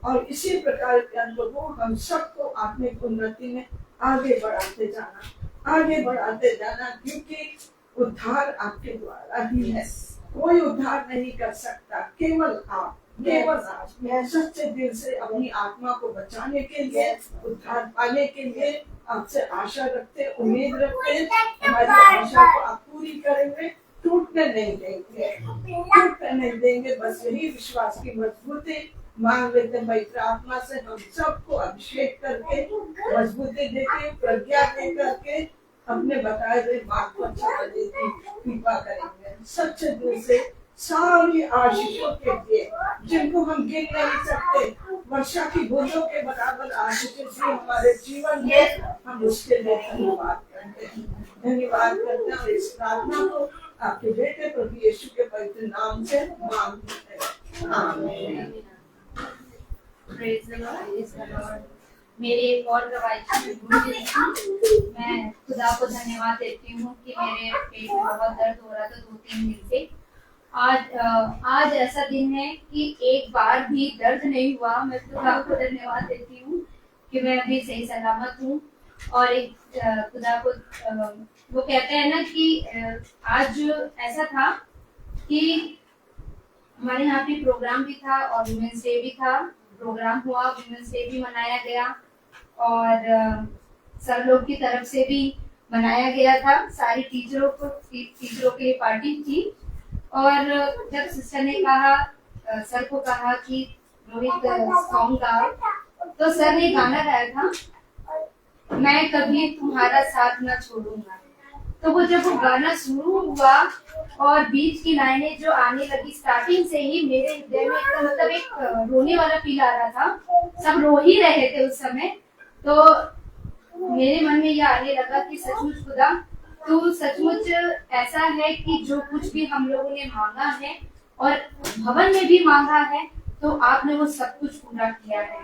और इसी प्रकार के अनुभव हम सबको अपने उन्नति में आगे बढ़ाते जाना, क्योंकि उद्धार आपके द्वारा ही है। कोई उद्धार नहीं कर सकता, केवल आप सच्चे दिल से अपनी आत्मा को बचाने के लिए, उद्धार पाने के लिए आपसे आशा रखते, उम्मीद रखते। हमारी आशा को आप पूरी करेंगे, टूटने नहीं देंगे। बस यही विश्वास की मजबूती मांग लेते हैं। पवित्र आत्मा से हम सबको अभिषेक करके, मजबूती देके, प्रज्ञा दे करके अपने बताए हुए मार्ग को चलने की कृपा करेंगे। सच्चे दिल से सारी आशीषों के लिए जिनको हम गिन नहीं सकते, वर्षा की बूंदों के बराबर आशीषें भी हमारे जीवन में, हम उसके लिए धन्यवाद करते हैं। और इस प्रार्थना को आपके बेटे प्रभु यीशु के पवित्र नाम से मांगते हैं, आमीन। Praise the Lord, praise the Lord। मेरी एक और गवाही मैं खुदा को धन्यवाद देती हूँ कि मेरे पेट में बहुत दर्द हो रहा था 2-3 दिन से। आज ऐसा दिन है कि एक बार भी दर्द नहीं हुआ। मैं खुदा को धन्यवाद देती हूँ कि मैं अभी सही सलामत हूँ। और एक खुदा को वो कहते हैं ना कि आज ऐसा था कि हमारे यहाँ पे प्रोग्राम भी था और वुमेन्स डे भी था। प्रोग्राम हुआ, वुमेन्स डे भी मनाया गया और सब लोग की तरफ से भी मनाया गया था। सारी टीचरों के लिए पार्टी थी। और जब सिस्टर ने कहा, सर को कहा कि रोहित सॉन्ग गा, तो सर ने गाना गाया था, मैं कभी तुम्हारा साथ न छोड़ूंगा। तो वो जब वो गाना शुरू हुआ और बीच की लाइनें जो आने लगी, स्टार्टिंग से ही मेरे हृदय में मतलब एक रोने वाला फील आ रहा था। सब रो ही रहे थे उस समय। तो मेरे मन में यह आने लगा कि सचमुच खुदा तू सचमुच ऐसा है कि जो कुछ भी हम लोगों ने मांगा है और भवन में भी मांगा है, तो आपने वो सब कुछ पूरा किया है।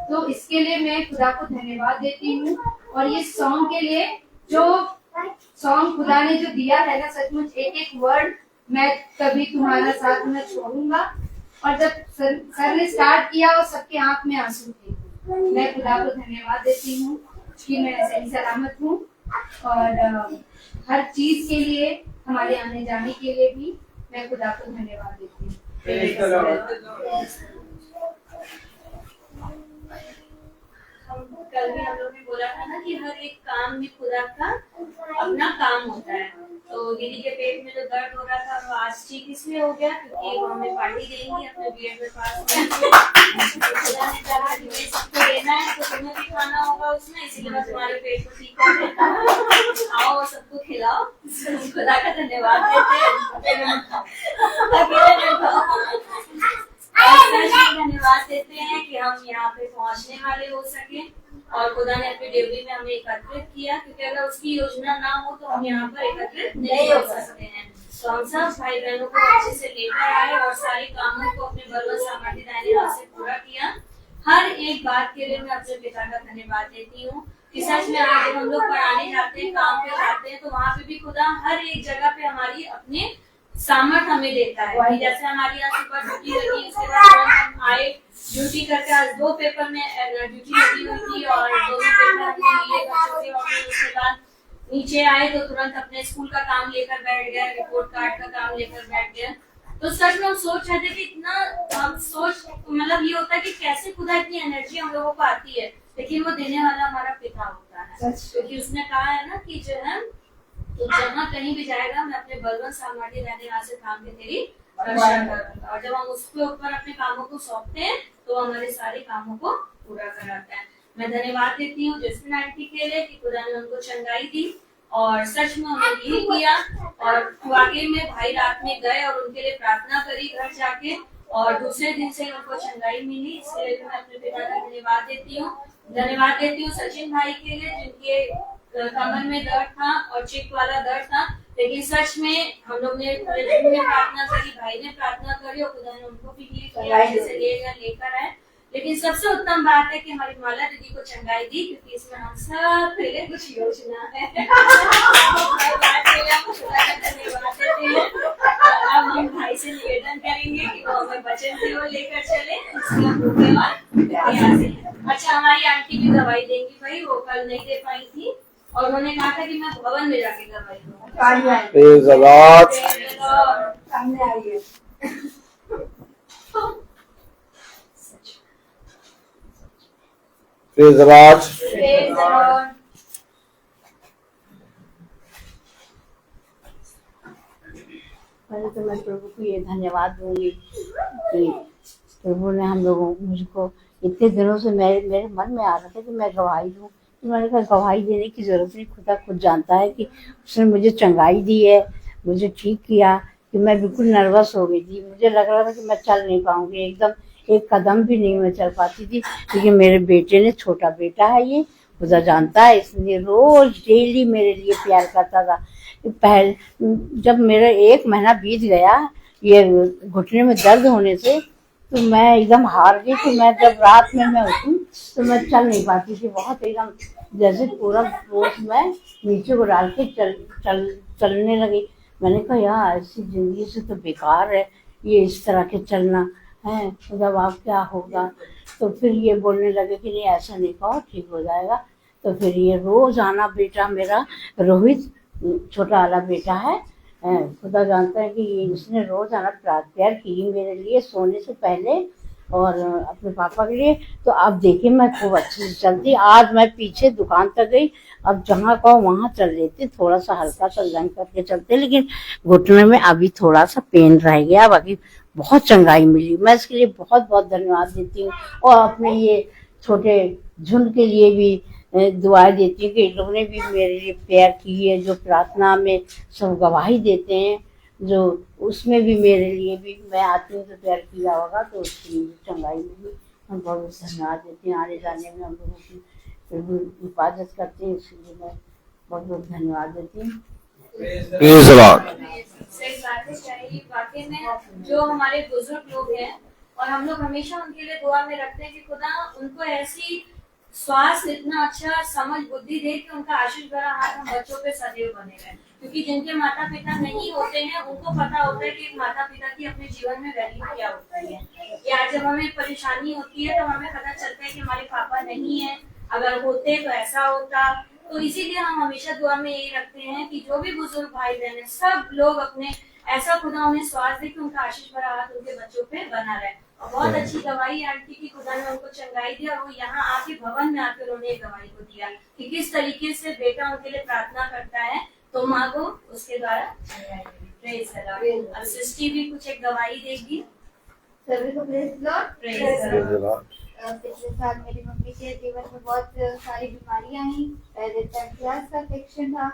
तो इसके लिए मैं खुदा को धन्यवाद देती हूँ। और ये सॉन्ग के लिए जो सॉन्ग खुदा ने जो दिया है ना, सचमुच एक एक वर्ड, मैं कभी तुम्हारा साथ न छोड़ूंगा। और जब सर ने स्टार्ट किया और सबके आंख में आंसू थे। मैं खुदा को धन्यवाद देती हूँ कि मैं सही सलामत हूँ। और हर चीज के लिए, हमारे आने जाने के लिए भी मैं खुदा को धन्यवाद देती हूँ। कल भी हम लोग ने बोला था ना कि हर एक काम में खुदा का अपना काम होता है। तो दीदी के पेट में जो दर्द हो रहा था वो आज ठीक इसलिए हो गया क्योंकि वो हमें पार्टी देंगी अपने बीएड में पास होने के। तो खुदा ने कहा कि भाई सबको देना है तो तुम्हें भी खाना होगा उसमें, इसीलिए मैं तुम्हारे पेट को ठीक कर देता हूँ। आओ सबको खिलाओ। खुदा का धन्यवाद देते हैं। धन्यवाद देते हैं कि हम यहाँ पे पहुँचने वाले हो सके और खुदा ने अपनी डिग्री में हमें एकत्रित किया, क्योंकि अगर उसकी योजना ना हो तो हम यहाँ पर एकत्रित नहीं हो सकते हैं। तो हम सब भाई बहनों को अच्छे से लेकर आए और सारे कामों को अपने बल व सामर्थ्य दाहिने हाथ से पूरा किया। हर एक बात के लिए मैं अपने पिता का धन्यवाद देती हूँ कि सच में आज हम लोग पढ़ाने जाते हैं, काम पे जाते हैं, तो वहाँ पे भी खुदा हर एक जगह पे हमारी अपने सामर्थ हमें देता है। जैसे हमारी यहाँ सुबह ड्यूटी लगी, उसके बाद हम आए ड्यूटी करके, आज 2 पेपर में ड्यूटी लगी हुई थी और 2 पेपर हमने लिए बच्चों के। और उसके बाद नीचे आए तो तुरंत अपने स्कूल का काम लेकर बैठ गया, रिपोर्ट कार्ड का काम लेकर बैठ गया। तो सच में हम सोच रहे थे कि इतना हम सोच मतलब ये होता है कि कैसे खुदा इतनी एनर्जी हम लोगों को आती है, लेकिन वो देने वाला हमारा पिता होता है। क्योंकि उसने कहा है ना कि जो है तो जहाँ कहीं भी जाएगा मैं अपने बलवंत सामर्थ्य रहने यहाँ से थाम के तेरी रक्षा करूंगा। और जब हम उसके ऊपर अपने कामों को सौंपते हैं तो हमारे सारे कामों को पूरा कराता है। मैं धन्यवाद देती हूँ जैस्मिन आंटी के लिए कि खुदा ने उनको चंगाई दी और सच में उन्होंने यही किया। और वाकई में भाई रात में गए और उनके लिए प्रार्थना करी घर जाके, और दूसरे दिन से उनको चंगाई मिली। इसके लिए मैं अपने पिता का धन्यवाद देती हूँ सचिन भाई के लिए, जिनके कमर में दर्द था और चिक वाला दर्द था, लेकिन सच में हम लोग ने प्रार्थना करी, भाई ने प्रार्थना करी और खुदा ने उनको भी किया जैसे लेकर आए। लेकिन सबसे उत्तम बात है कि हमारी माला दीदी को चंगाई दी, क्योंकि इसमें हम सब के लिए कुछ योजना है। अब हम भाई से निवेदन करेंगे कि वो हमें वचन से वो लेकर चले। अच्छा, हमारी आंटी भी दवाई देंगी भाई, वो कल नहीं दे पाई थी और उन्होंने कहा था कि मैं भवन में जाके दवाई दूंगा। Praise the Lord. सामने आइए। Praise the Lord. Praise the Lord. पहले तो मैं प्रभु को ये धन्यवाद दूंगी कि प्रभु ने हम लोगों मुझको इतने दिनों से मेरे मन में आ रहा था कि मैं गवाही दूं। तो मैंने कहा गवाही देने की जरूरत नहीं, खुदा खुद जानता है कि उसने मुझे चंगाई दी है, मुझे ठीक किया। कि मैं बिल्कुल नर्वस हो गई थी, मुझे लग रहा था कि मैं चल नहीं पाऊंगी, एकदम एक कदम भी नहीं मैं चल पाती थी। लेकिन मेरे बेटे ने, छोटा बेटा है ये, खुदा जानता है, इसलिए रोज डेली मेरे लिए प्यार करता था। पहले जब मेरा 1 महीना बीत गया ये घुटने में दर्द होने से, तो मैं एकदम हार गई। तो मैं जब रात में मैं उठी तो मैं चल नहीं पाती थी, बहुत एकदम जैसे पूरा बोझ मैं नीचे को डाल के चलने लगी। मैंने कहा यार ऐसी जिंदगी से तो बेकार है ये, इस तरह के चलना है, मतलब आप क्या होगा। तो फिर ये बोलने लगे कि नहीं ऐसा नहीं कहो, ठीक हो जाएगा। तो फिर ये रोज आना, बेटा मेरा रोहित छोटा वाला बेटा है, खुदा जानता है कि इसने रोज आना प्यार की मेरे लिए सोने से पहले और अपने पापा के लिए। तो अब देखिए मैं खूब अच्छे से चलती। आज मैं पीछे दुकान तक गई, अब जहाँ कहो वहाँ चल लेती, थोड़ा सा हल्का सा जंग करके चलते, लेकिन घुटने में अभी थोड़ा सा पेन रह गया, बाकी बहुत चंगाई मिली। मैं इसके लिए बहुत बहुत धन्यवाद देती हूँ। और अपने ये छोटे झुंड के लिए भी दुआएं देती हूँ कि इन लोगों ने भी मेरे लिए प्यार की है, जो प्रार्थना में सब गवाही देते हैं, जो उसमें भी मेरे लिए भी मैं आती हूँ तो प्यार किया होगा, तो उसके लिए चंगाई मिली। हम बहुत धन्यवाद देते हैं। आने जाने में हम लोगों की हिफाजत करते हैं, इसलिए मैं बहुत बहुत धन्यवाद देती हूँ। Praise the Lord. सही बात है, चाहिए वाकई में जो हमारे बुजुर्ग लोग हैं और हम लोग हमेशा उनके लिए दुआ में रखते हैं कि खुदा उनको ऐसी स्वास्थ्य, इतना अच्छा समझ बुद्धि दे कि उनका आशीष भरा हाथ हम बच्चों पे सदैव बने रहे। क्योंकि जिनके माता पिता नहीं होते हैं उनको पता होता है कि माता पिता की अपने जीवन में वैल्यू क्या होती है। या जब हमें परेशानी होती है तो हमें पता चलता है कि हमारे पापा नहीं है, अगर होते तो ऐसा होता। तो इसीलिए हम हमेशा दुआ में यही रखते हैं कि जो भी बुजुर्ग भाई बहन है सब लोग अपने ऐसा खुदा उन्हें स्वास्थ्य दे कि उनका आशीष भरा हाथ उनके बच्चों पे बना रहे। और बहुत अच्छी गवाही आंटी की खुदा ने उनको चंगाई दी और वो यहाँ आके भवन में आके उन्होंने गवाही को दिया कि किस तरीके से बेटा उनके लिए प्रार्थना करता है तो माँ को उसके द्वारा चंगाई मिली। Praise the Lord. अब सृष्टि भी कुछ एक गवाही देगी। सभी को praise Lord. Praise the Praise the Lord. पिछले साल मेरी मम्मी के जीवन में बहुत सारी बीमारियां आई। पहले पैंक्रियास का इन्फेक्शन था,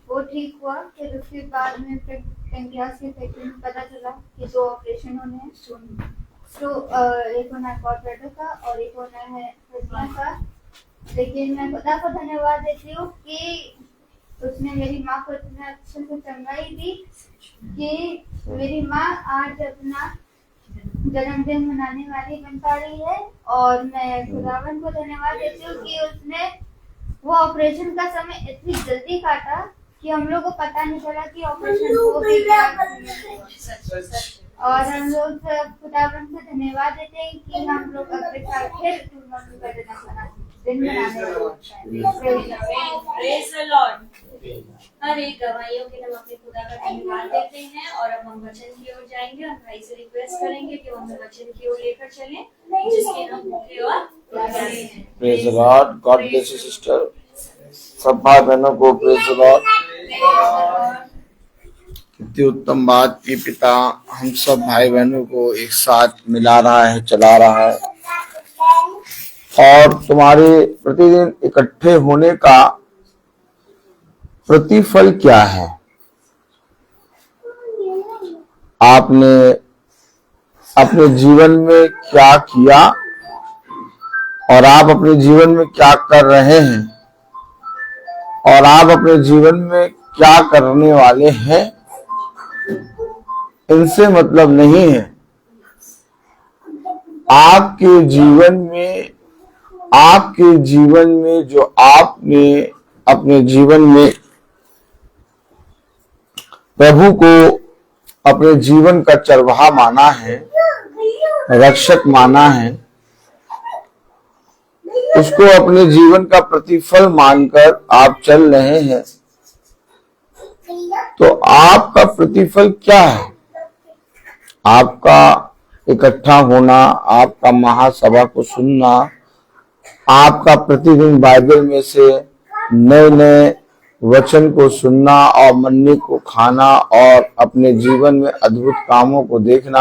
वो ठीक हुआ। फिर उसके बाद में पैंक्रियास के इन्फेक्शन में पता चला कि 2 ऑपरेशन होने हैं। तो एक होना है कॉर्पोरेटर का और एक होना है हर्निया का। लेकिन मैं खुदा को धन्यवाद देती हूँ कि उसने मेरी माँ को इतना अच्छे से चंगाई दी कि मेरी माँ आज अपना जन्मदिन मनाने वाली बन पा रही है। और मैं खुदावन को धन्यवाद देती हूँ कि उसने वो ऑपरेशन का समय इतनी जल्दी काटा कि हम लोग को पता नहीं चला कि ऑपरेशन हो भी गया। और हम लोग खुदावन को धन्यवाद देते हैं कि हम लोग अगले साल फिर दिन मनाने वाले हैं। Praise the Lord. हर एक गवाहियों के लिए हम अपने खुदा का धन्यवाद देते हैं। और अब हम वचन की ओर जाएंगे और भाई से रिक्वेस्ट करेंगे कि वो हमें वचन की ओर लेकर चलें, जिसके हम भूखे और प्यासे हैं। Praise the Lord. God bless you sister. सब भाई बहनों को प्रेज द लॉर्ड। कितनी उत्तम बात की पिता हम सब भाई बहनों को एक साथ मिला रहा है, चला रहा है, और तुम्हारे प्रतिदिन इकट्ठे होने का प्रतिफल क्या है? आपने अपने जीवन में क्या किया और आप अपने जीवन में क्या कर रहे हैं और आप अपने जीवन में क्या करने वाले हैं, इनसे मतलब नहीं है। आपके जीवन में जो आपने अपने जीवन में प्रभु को अपने जीवन का चरवाहा माना है, रक्षक माना है, उसको अपने जीवन का प्रतिफल मानकर आप चल रहे हैं, तो आपका प्रतिफल क्या है? आपका इकट्ठा होना, आपका महासभा को सुनना, आपका प्रतिदिन बाइबल में से नए नए वचन को सुनना और मन्ने को खाना और अपने जीवन में अद्भुत कामों को देखना,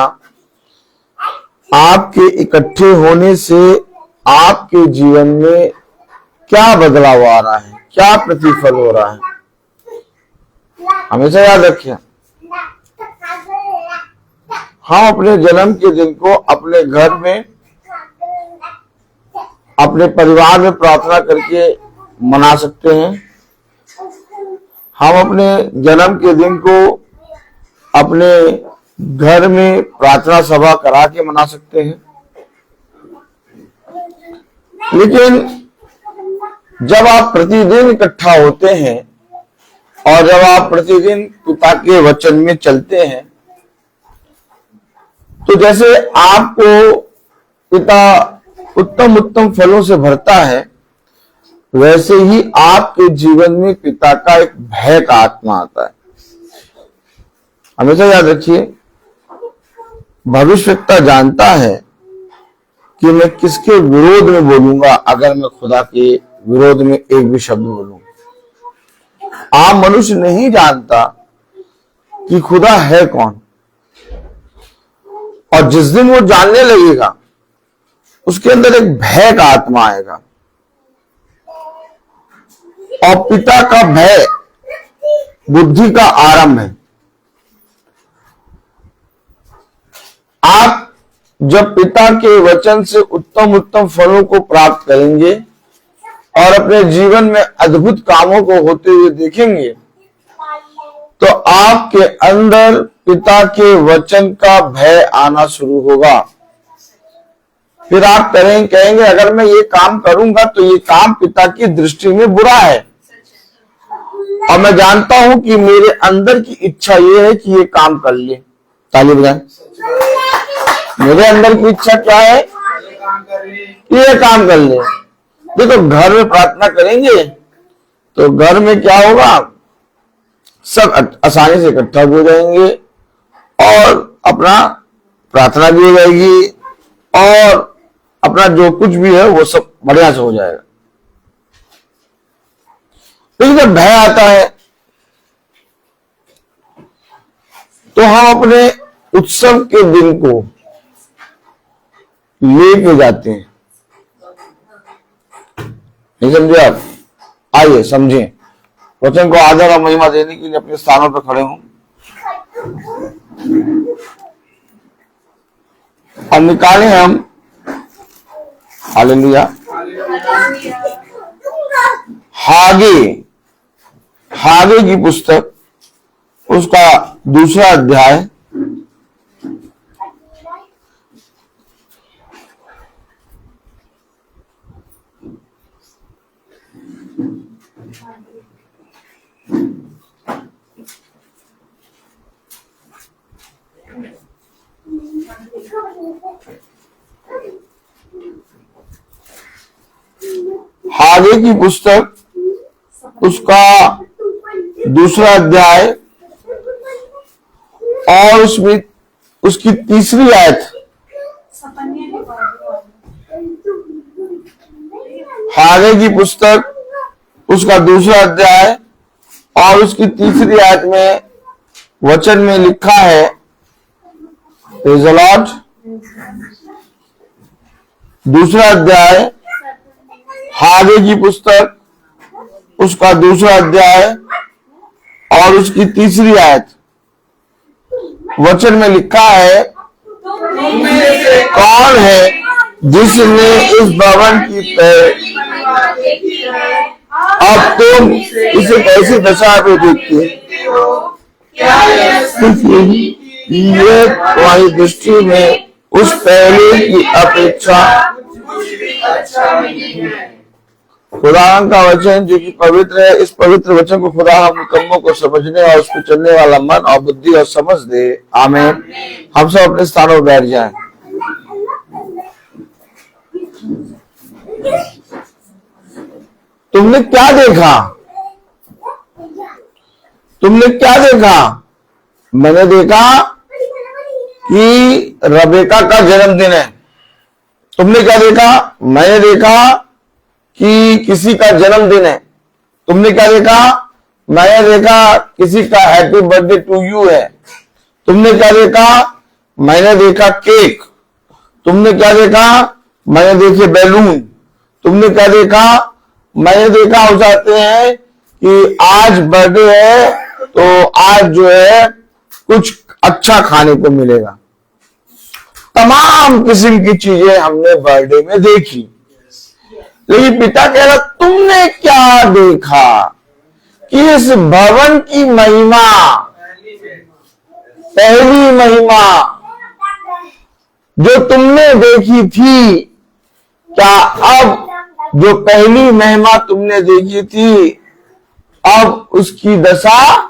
आपके इकट्ठे होने से आपके जीवन में क्या बदलाव आ रहा है, क्या प्रतिफल हो रहा है? हमेशा याद रखिए, हम अपने जन्म के दिन को अपने घर में, अपने परिवार में प्रार्थना करके मना सकते हैं। हम अपने जन्म के दिन को अपने घर में प्रार्थना सभा करा के मना सकते हैं। लेकिन जब आप प्रतिदिन इकट्ठा होते हैं और जब आप प्रतिदिन पिता के वचन में चलते हैं, तो जैसे आपको पिता उत्तम उत्तम फलों से भरता है, वैसे ही आपके जीवन में पिता का एक भय का आत्मा आता है। हमेशा याद रखिए, भविष्यवक्ता जानता है कि मैं किसके विरोध में बोलूंगा अगर मैं खुदा के विरोध में एक भी शब्द बोलूं। आम मनुष्य नहीं जानता कि खुदा है कौन, और जिस दिन वो जानने लगेगा उसके अंदर एक भय का आत्मा आएगा। और पिता का भय बुद्धि का आरंभ है। आप जब पिता के वचन से उत्तम उत्तम फलों को प्राप्त करेंगे और अपने जीवन में अद्भुत कामों को होते हुए देखेंगे, तो आपके अंदर पिता के वचन का भय आना शुरू होगा। फिर आप कहेंगे अगर मैं ये काम करूंगा तो ये काम पिता की दृष्टि में बुरा है, और मैं जानता हूं कि मेरे अंदर की इच्छा ये है कि ये काम कर ले। ताली बजाएं। मेरे अंदर की इच्छा क्या है? ये काम कर ले। देखो, घर में प्रार्थना करेंगे तो घर में क्या होगा, सब आसानी से इकट्ठा हो जाएंगे और अपना प्रार्थना भी हो जाएगी और अपना जो कुछ भी है वो सब बढ़िया से हो जाएगा। लेकिन जब भय आता है तो हम अपने उत्सव के दिन को लेके जाते हैं। नहीं समझे आप? आइए समझें। वचन को आदर और महिमा देने के लिए अपने स्थानों पर खड़े हों और निकालें हम हालेलुया हागे की पुस्तक, उसका दूसरा अध्याय, हागे की पुस्तक, उसका दूसरा अध्याय और उसमें उसकी तीसरी आयत। हागे की पुस्तक उसका दूसरा अध्याय और उसकी तीसरी आयत में वचन में लिखा है, प्रेज़ द लॉर्ड। दूसरा अध्याय हागे की पुस्तक उसका दूसरा अध्याय और उसकी तीसरी आयत वचन में लिखा है, कौन है जिसने इस भवन की अब तुम इसे कैसी दशा पे देखते ये तुम्हारी दृष्टि में उस पहले की अपेक्षा खुदा का वचन जो कि पवित्र है, इस पवित्र वचन को खुदा हम कम्मों को समझने और उस पर चलने वाला मन और बुद्धि और समझ दे। आमीन। हम सब अपने स्थानों पर बैठ जाएं। तुमने क्या देखा? तुमने क्या देखा? मैंने देखा कि रबेका का जन्मदिन है। तुमने क्या देखा? मैंने देखा कि किसी का जन्मदिन है। तुमने क्या देखा? मैंने देखा किसी का हैप्पी बर्थडे टू यू है। तुमने क्या देखा? मैंने देखा केक। तुमने क्या देखा? मैंने देखे बैलून। तुमने क्या देखा? मैंने देखा हो जाते हैं कि आज बर्थडे है तो आज जो है कुछ अच्छा खाने को मिलेगा। तमाम किस्म की चीजें हमने बर्थडे में देखी, लेकिन पिता कह रहा तुमने क्या देखा? कि इस भवन की महिमा, पहली महिमा जो तुमने देखी थी, क्या अब जो पहली महिमा तुमने देखी थी अब उसकी दशा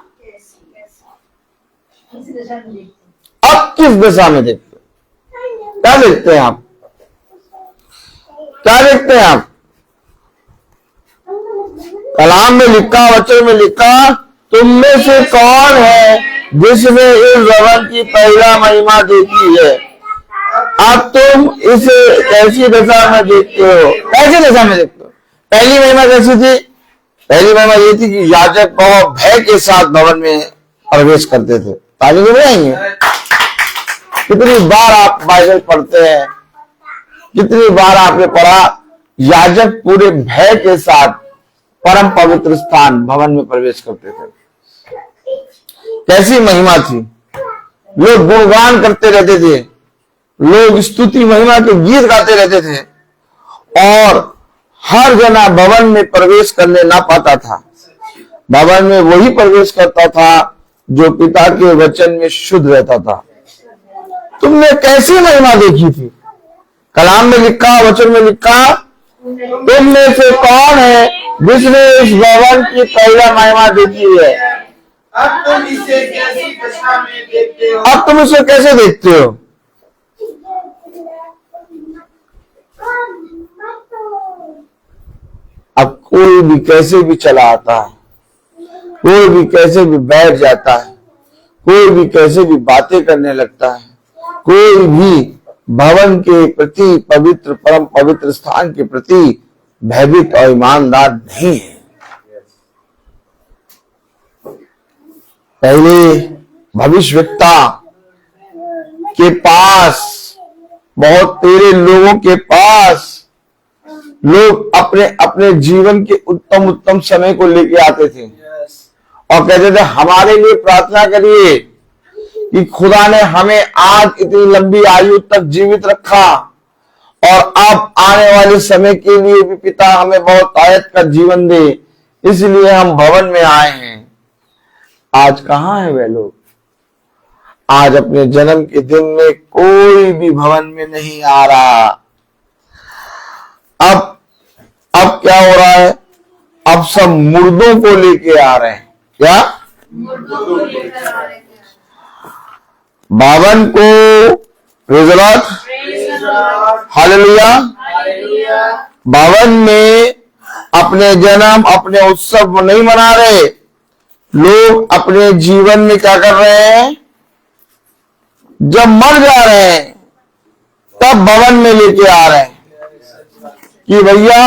अब किस दशा में देखते? क्या देखते हैं आप? क्या देखते हैं आप? कलाम में लिखा, वचन में लिखा, तुम में से कौन है जिसने इस भवन की पहला महिमा देखी है? अब तुम इसे कैसी दशा में देखते हो? कैसी दशा में देखते हो? पहली महिमा कैसी थी? पहली महिमा ये थी कि याजक बहुत भय के साथ भवन में प्रवेश करते थे। ताली बजाएंगे? कितनी बार आप बाइबल पढ़ते हैं, कितनी बार आपने पढ़ा याजक पूरे भय के साथ परम पवित्र स्थान भवन में प्रवेश करते थे। कैसी महिमा थी! लोग गुणगान करते रहते थे, लोग स्तुति महिमा के गीत गाते रहते थे और हर जना भवन में प्रवेश करने ना पाता था। भवन में वही प्रवेश करता था जो पिता के वचन में शुद्ध रहता था। तुमने कैसी महिमा देखी थी? कलाम में लिखा, वचन में लिखा, तुम में से कौन है जिसने इस भवन की पहला महिमा देखी है? अब तुम इसे कैसी दशा में देखते हो? अब तुम इसे कैसे देखते हो? अब कोई भी कैसे भी चला आता है, कोई भी कैसे भी बैठ जाता है, कोई भी कैसे भी बातें करने लगता है, कोई भी भवन के प्रति, पवित्र परम पवित्र स्थान के प्रति भयभीत और ईमानदार नहीं है। पहले भविष्यवक्ता के पास, बहुत तेरे लोगों के पास लोग अपने अपने जीवन के उत्तम उत्तम समय को लेके आते थे और कहते थे हमारे लिए प्रार्थना करिए कि खुदा ने हमें आज इतनी लंबी आयु तक जीवित रखा और अब आने वाले समय के लिए भी पिता हमें बहुत आयत का जीवन दे, इसलिए हम भवन में आए हैं। आज कहाँ है वे लोग? आज अपने जन्म के दिन में कोई भी भवन में नहीं आ रहा। अब क्या हो रहा है? अब सब मुर्दों को लेके आ रहे हैं। क्या? मुर्दों को लेकर आ रहे हैं। भवन को, प्रेज़ द लॉर्ड, हालेलुया, भवन में अपने जन्म, अपने उत्सव नहीं मना रहे, लोग अपने जीवन में क्या कर रहे हैं, जब मर जा रहे हैं तब भवन में लेके आ रहे हैं कि भैया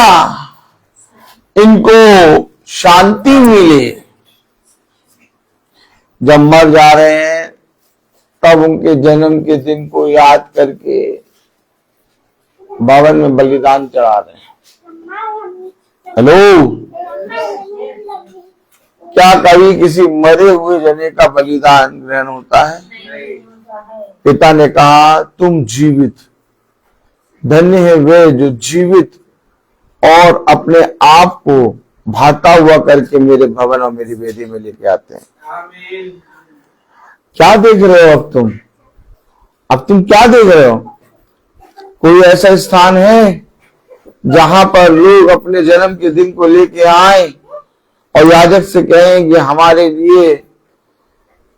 इनको शांति मिले। जब मर जा रहे हैं तब उनके जन्म के दिन को याद करके भवन में बलिदान चढ़ा रहे हैं। हेलो, क्या कभी किसी मरे हुए जने का बलिदान ग्रहण होता है? पिता ने कहा तुम जीवित, धन्य है वे जो जीवित और अपने आप को भाता हुआ करके मेरे भवन और मेरी वेदी में लेके आते हैं। आमीन। क्या देख रहे हो अब तुम क्या देख रहे हो? कोई ऐसा स्थान है जहां पर लोग अपने जन्म के दिन को लेके आए और याजक से कहें कि हमारे लिए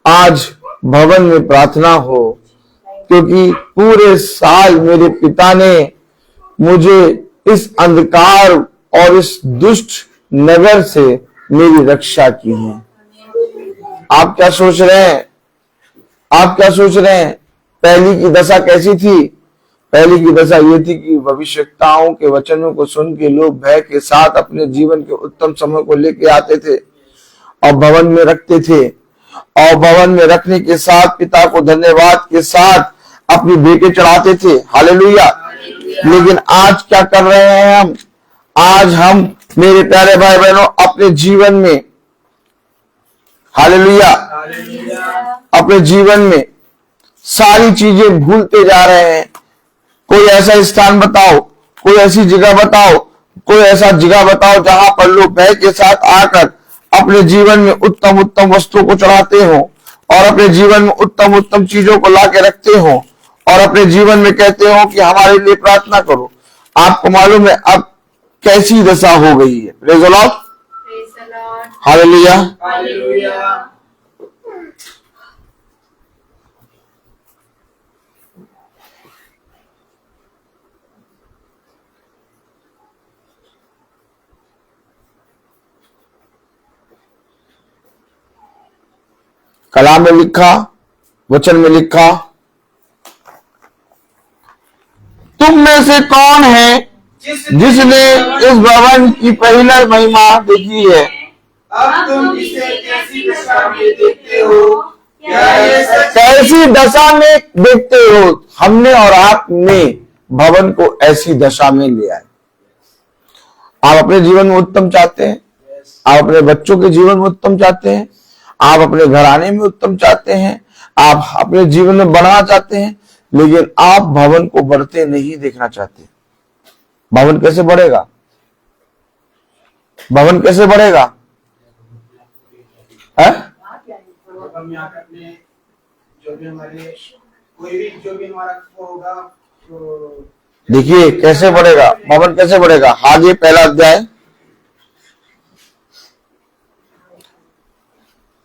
आज भवन में प्रार्थना हो, क्योंकि पूरे साल मेरे पिता ने मुझे इस अंधकार और इस दुष्ट नगर से मेरी रक्षा की है। आप क्या सोच रहे हैं? आप क्या सोच रहे हैं? पहली की दशा कैसी थी? पहली की दशा ये थी कि भविष्यवक्ताओं के वचनों को सुन के लोग भय के साथ अपने जीवन के उत्तम समय को लेके आते थे और भवन में रखते थे, और भवन में रखने के साथ पिता को धन्यवाद के साथ अपनी भेंटें चढ़ाते थे। हालेलुया। लेकिन आज क्या कर रहे हैं हम? आज हम मेरे प्यारे भाई बहनों अपने जीवन में, हालेलुया, अपने जीवन में सारी चीजें भूलते जा रहे हैं। कोई ऐसा स्थान बताओ, कोई ऐसी जगह बताओ, कोई ऐसा जगह बताओ जहां पर लोग भय के साथ आकर अपने जीवन में उत्तम उत्तम वस्तुओं को चढ़ाते हो और अपने जीवन में उत्तम उत्तम चीजों को ला के रखते हो और अपने जीवन में कहते हो कि हमारे लिए प्रार्थना करो। आपको मालूम है अब कैसी दशा हो गई है। Praise the Lord, hallelujah. Hallelujah. कलाम में लिखा, वचन में लिखा, तुम में से कौन है जिसने इस भवन की पहली महिमा देखी है? अब तुम इसे कैसी दशा में देखते हो? क्या ये सच कैसी दशा में देखते हो? हमने और आपने भवन को ऐसी दशा में ले आए। आप अपने जीवन में उत्तम चाहते हैं, आप अपने बच्चों के जीवन में उत्तम चाहते हैं, आप अपने घराने में उत्तम चाहते हैं, आप अपने जीवन में बढ़ना चाहते हैं, लेकिन आप भवन को बढ़ते नहीं देखना चाहते। भवन कैसे बढ़ेगा? भवन कैसे बढ़ेगा? है? हम यहाँ पे अपने जो भी हमारे कोई भी जो भी हमारा होगा तो देखिए कैसे बढ़ेगा भवन, कैसे बढ़ेगा? हागे पहला अध्याय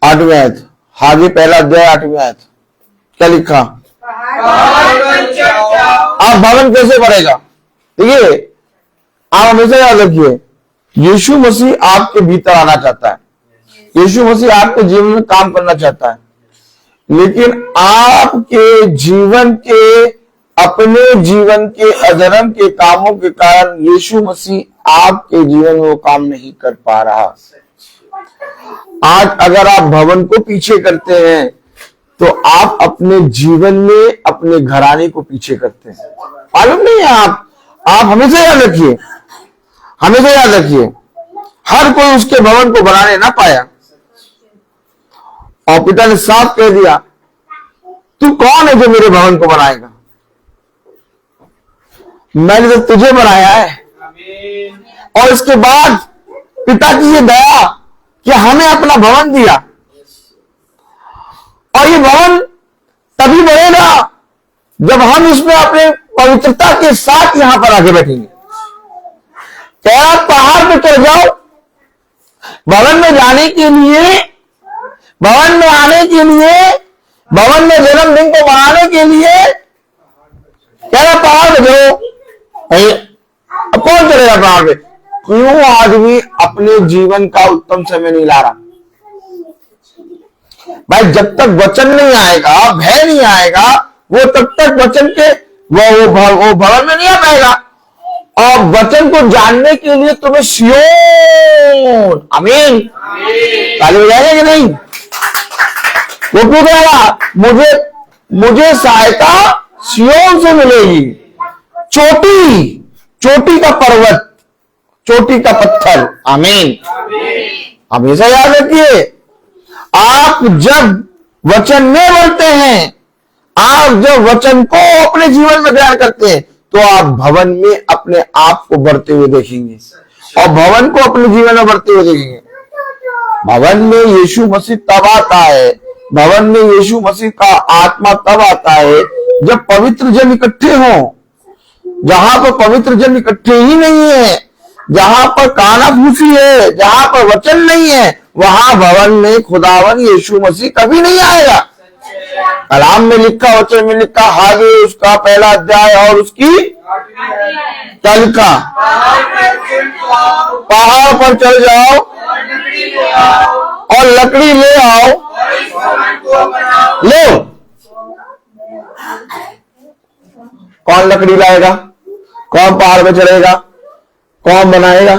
8वें आयत, हागे पहला अध्याय 8वें आयत, क्या लिखा? आप भवन कैसे बढ़ेगा? देखिए आप हमेशा याद रखिए, यीशु मसीह आपके भीतर आना चाहता है, यीशु मसीह आपके जीवन में काम करना चाहता है, लेकिन आपके जीवन के, अपने जीवन के अधर्म के कामों के कारण यीशु मसीह आपके जीवन में वो काम नहीं कर पा रहा। आज अगर आप भवन को पीछे करते हैं तो आप अपने जीवन में अपने घराने को पीछे करते हैं। मालूम नहीं है? आप हमेशा याद रखिए, हमेशा याद रखिए, हर कोई उसके भवन को बनाने ना पाया। और पिता ने साफ कह दिया, तू कौन है जो मेरे भवन को बनाएगा? मैंने तो तुझे बनाया है। आमीन। और इसके बाद पिता की ये दया कि हमें अपना भवन दिया, और ये भवन तभी बढ़ेगा जब हम इसमें अपने पवित्रता के साथ यहां पर आके बैठेंगे। क्या पहाड़ पे चढ़ जाओ भवन में जाने के लिए, भवन में आने के लिए, भवन में जन्मदिन को मनाने के लिए? क्या पहाड़ पे जाओ? अब कौन चढ़ेगा पहाड़ पे? क्यों आदमी अपने जीवन का उत्तम समय नहीं ला रहा? भाई जब तक वचन नहीं आएगा, भय नहीं आएगा, वो तब तक वचन के वो भवन में नहीं आ पाएगा। और वचन को जानने के लिए तुम्हें सियोन, आमीन, ताली बजाएंगे कि नहीं? वो क्यों कहेगा मुझे सहायता सियोन से मिलेगी। चोटी का पर्वत, चोटी का पत्थर, आमीन। हमेशा याद रखिए, आप जब वचन में बढ़ते हैं, आप जब वचन को अपने जीवन में ग्रहण करते हैं, तो आप भवन में अपने आप को बढ़ते हुए देखेंगे और भवन को अपने जीवन में बढ़ते हुए देखेंगे। भवन में यीशु मसीह तब आता है, भवन में यीशु मसीह का आत्मा तब आता है जब पवित्र जन इकट्ठे हों। जहां पर पवित्र जन इकट्ठे ही नहीं है, जहां पर कानाफूसी है, जहां पर वचन नहीं है, वहां भवन में खुदावन यीशु मसीह कभी नहीं आएगा। कलाम में लिखा, वचन में लिखा, हागे उसका पहला अध्याय और उसकी क्या लिखा? पहाड़ पर चढ़ जाओ और लकड़ी ले आओ। लो, कौन लकड़ी लाएगा? कौन पहाड़ पे चढ़ेगा? कौन बनाएगा?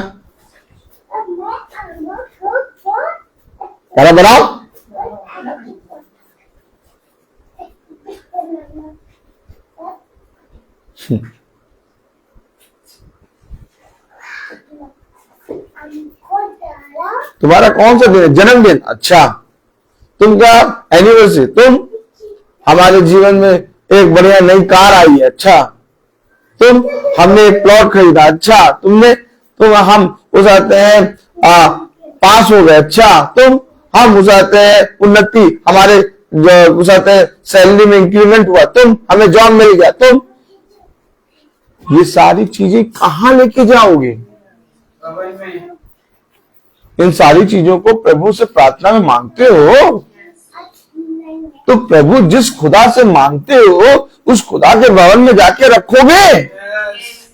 क्या बनाओ? तुम्हारा कौन सा दिन है? जन्मदिन? अच्छा, तुम क्या एनिवर्सरी? तुम हमारे जीवन में एक बढ़िया नई कार आई है। अच्छा, हमने एक प्लॉट खरीदा। अच्छा, हम उसाते हैं पास हो गए। अच्छा, हम उसाते हैं उन्नति, हमारे जो उसाते हैं सैलरी में इंक्रीमेंट हुआ। हमें जॉब मिल गया। ये सारी चीजें कहां लेके जाओगे? इन सारी चीजों को प्रभु से प्रार्थना में मांगते हो तो प्रभु जिस खुदा से मांगते हो उस खुदा के भवन में जाके रखोगे।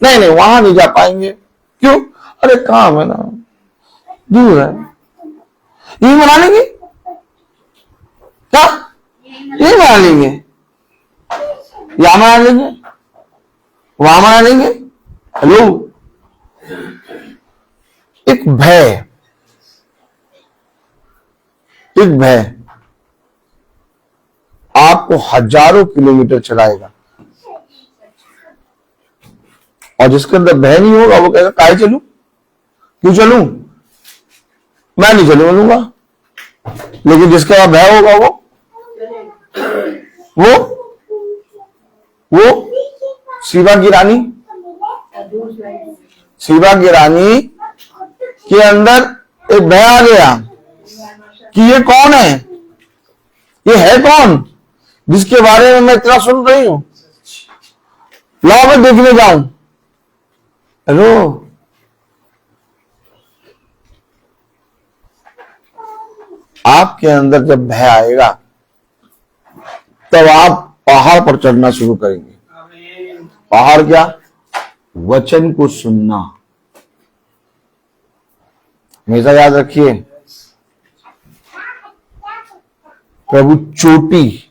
नहीं, वहां नहीं जा पाएंगे। क्यों? अरे काम है ना, दूर है। यही मना लेंगे क्या? यही मना लेंगे, यहां मना लेंगे, वहां मना लेंगे। हेलो, एक भय आपको हजारों किलोमीटर चलाएगा और जिसके अंदर भय नहीं होगा वो कहेगा काहे चलूं, क्यों चलूं, मैं नहीं चलूंगा। लेकिन जिसके पास भय होगा वो शिवा की रानी के अंदर एक भय आ गया कि ये कौन है, ये है कौन जिसके बारे में मैं इतना सुन रही हूं, लाओ मैं देखने जाऊं। हेलो, आपके अंदर जब भय आएगा तब आप पहाड़ पर चढ़ना शुरू करेंगे। पहाड़ क्या? वचन को सुनना। हमेशा याद रखिए, प्रभु चोटी,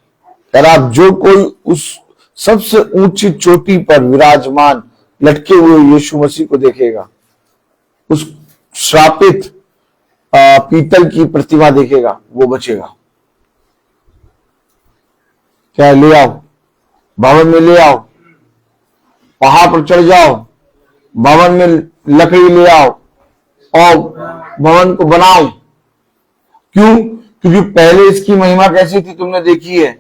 और आप जो कोई उस सबसे ऊंची चोटी पर विराजमान लटके हुए यीशु मसीह को देखेगा, उस श्रापित पीतल की प्रतिमा देखेगा, वो बचेगा। क्या? ले आओ, भवन में ले आओ, पहाड़ पर चढ़ जाओ, भवन में लकड़ी ले आओ और भवन को बनाओ। क्यों? क्योंकि पहले इसकी महिमा कैसी थी तुमने देखी है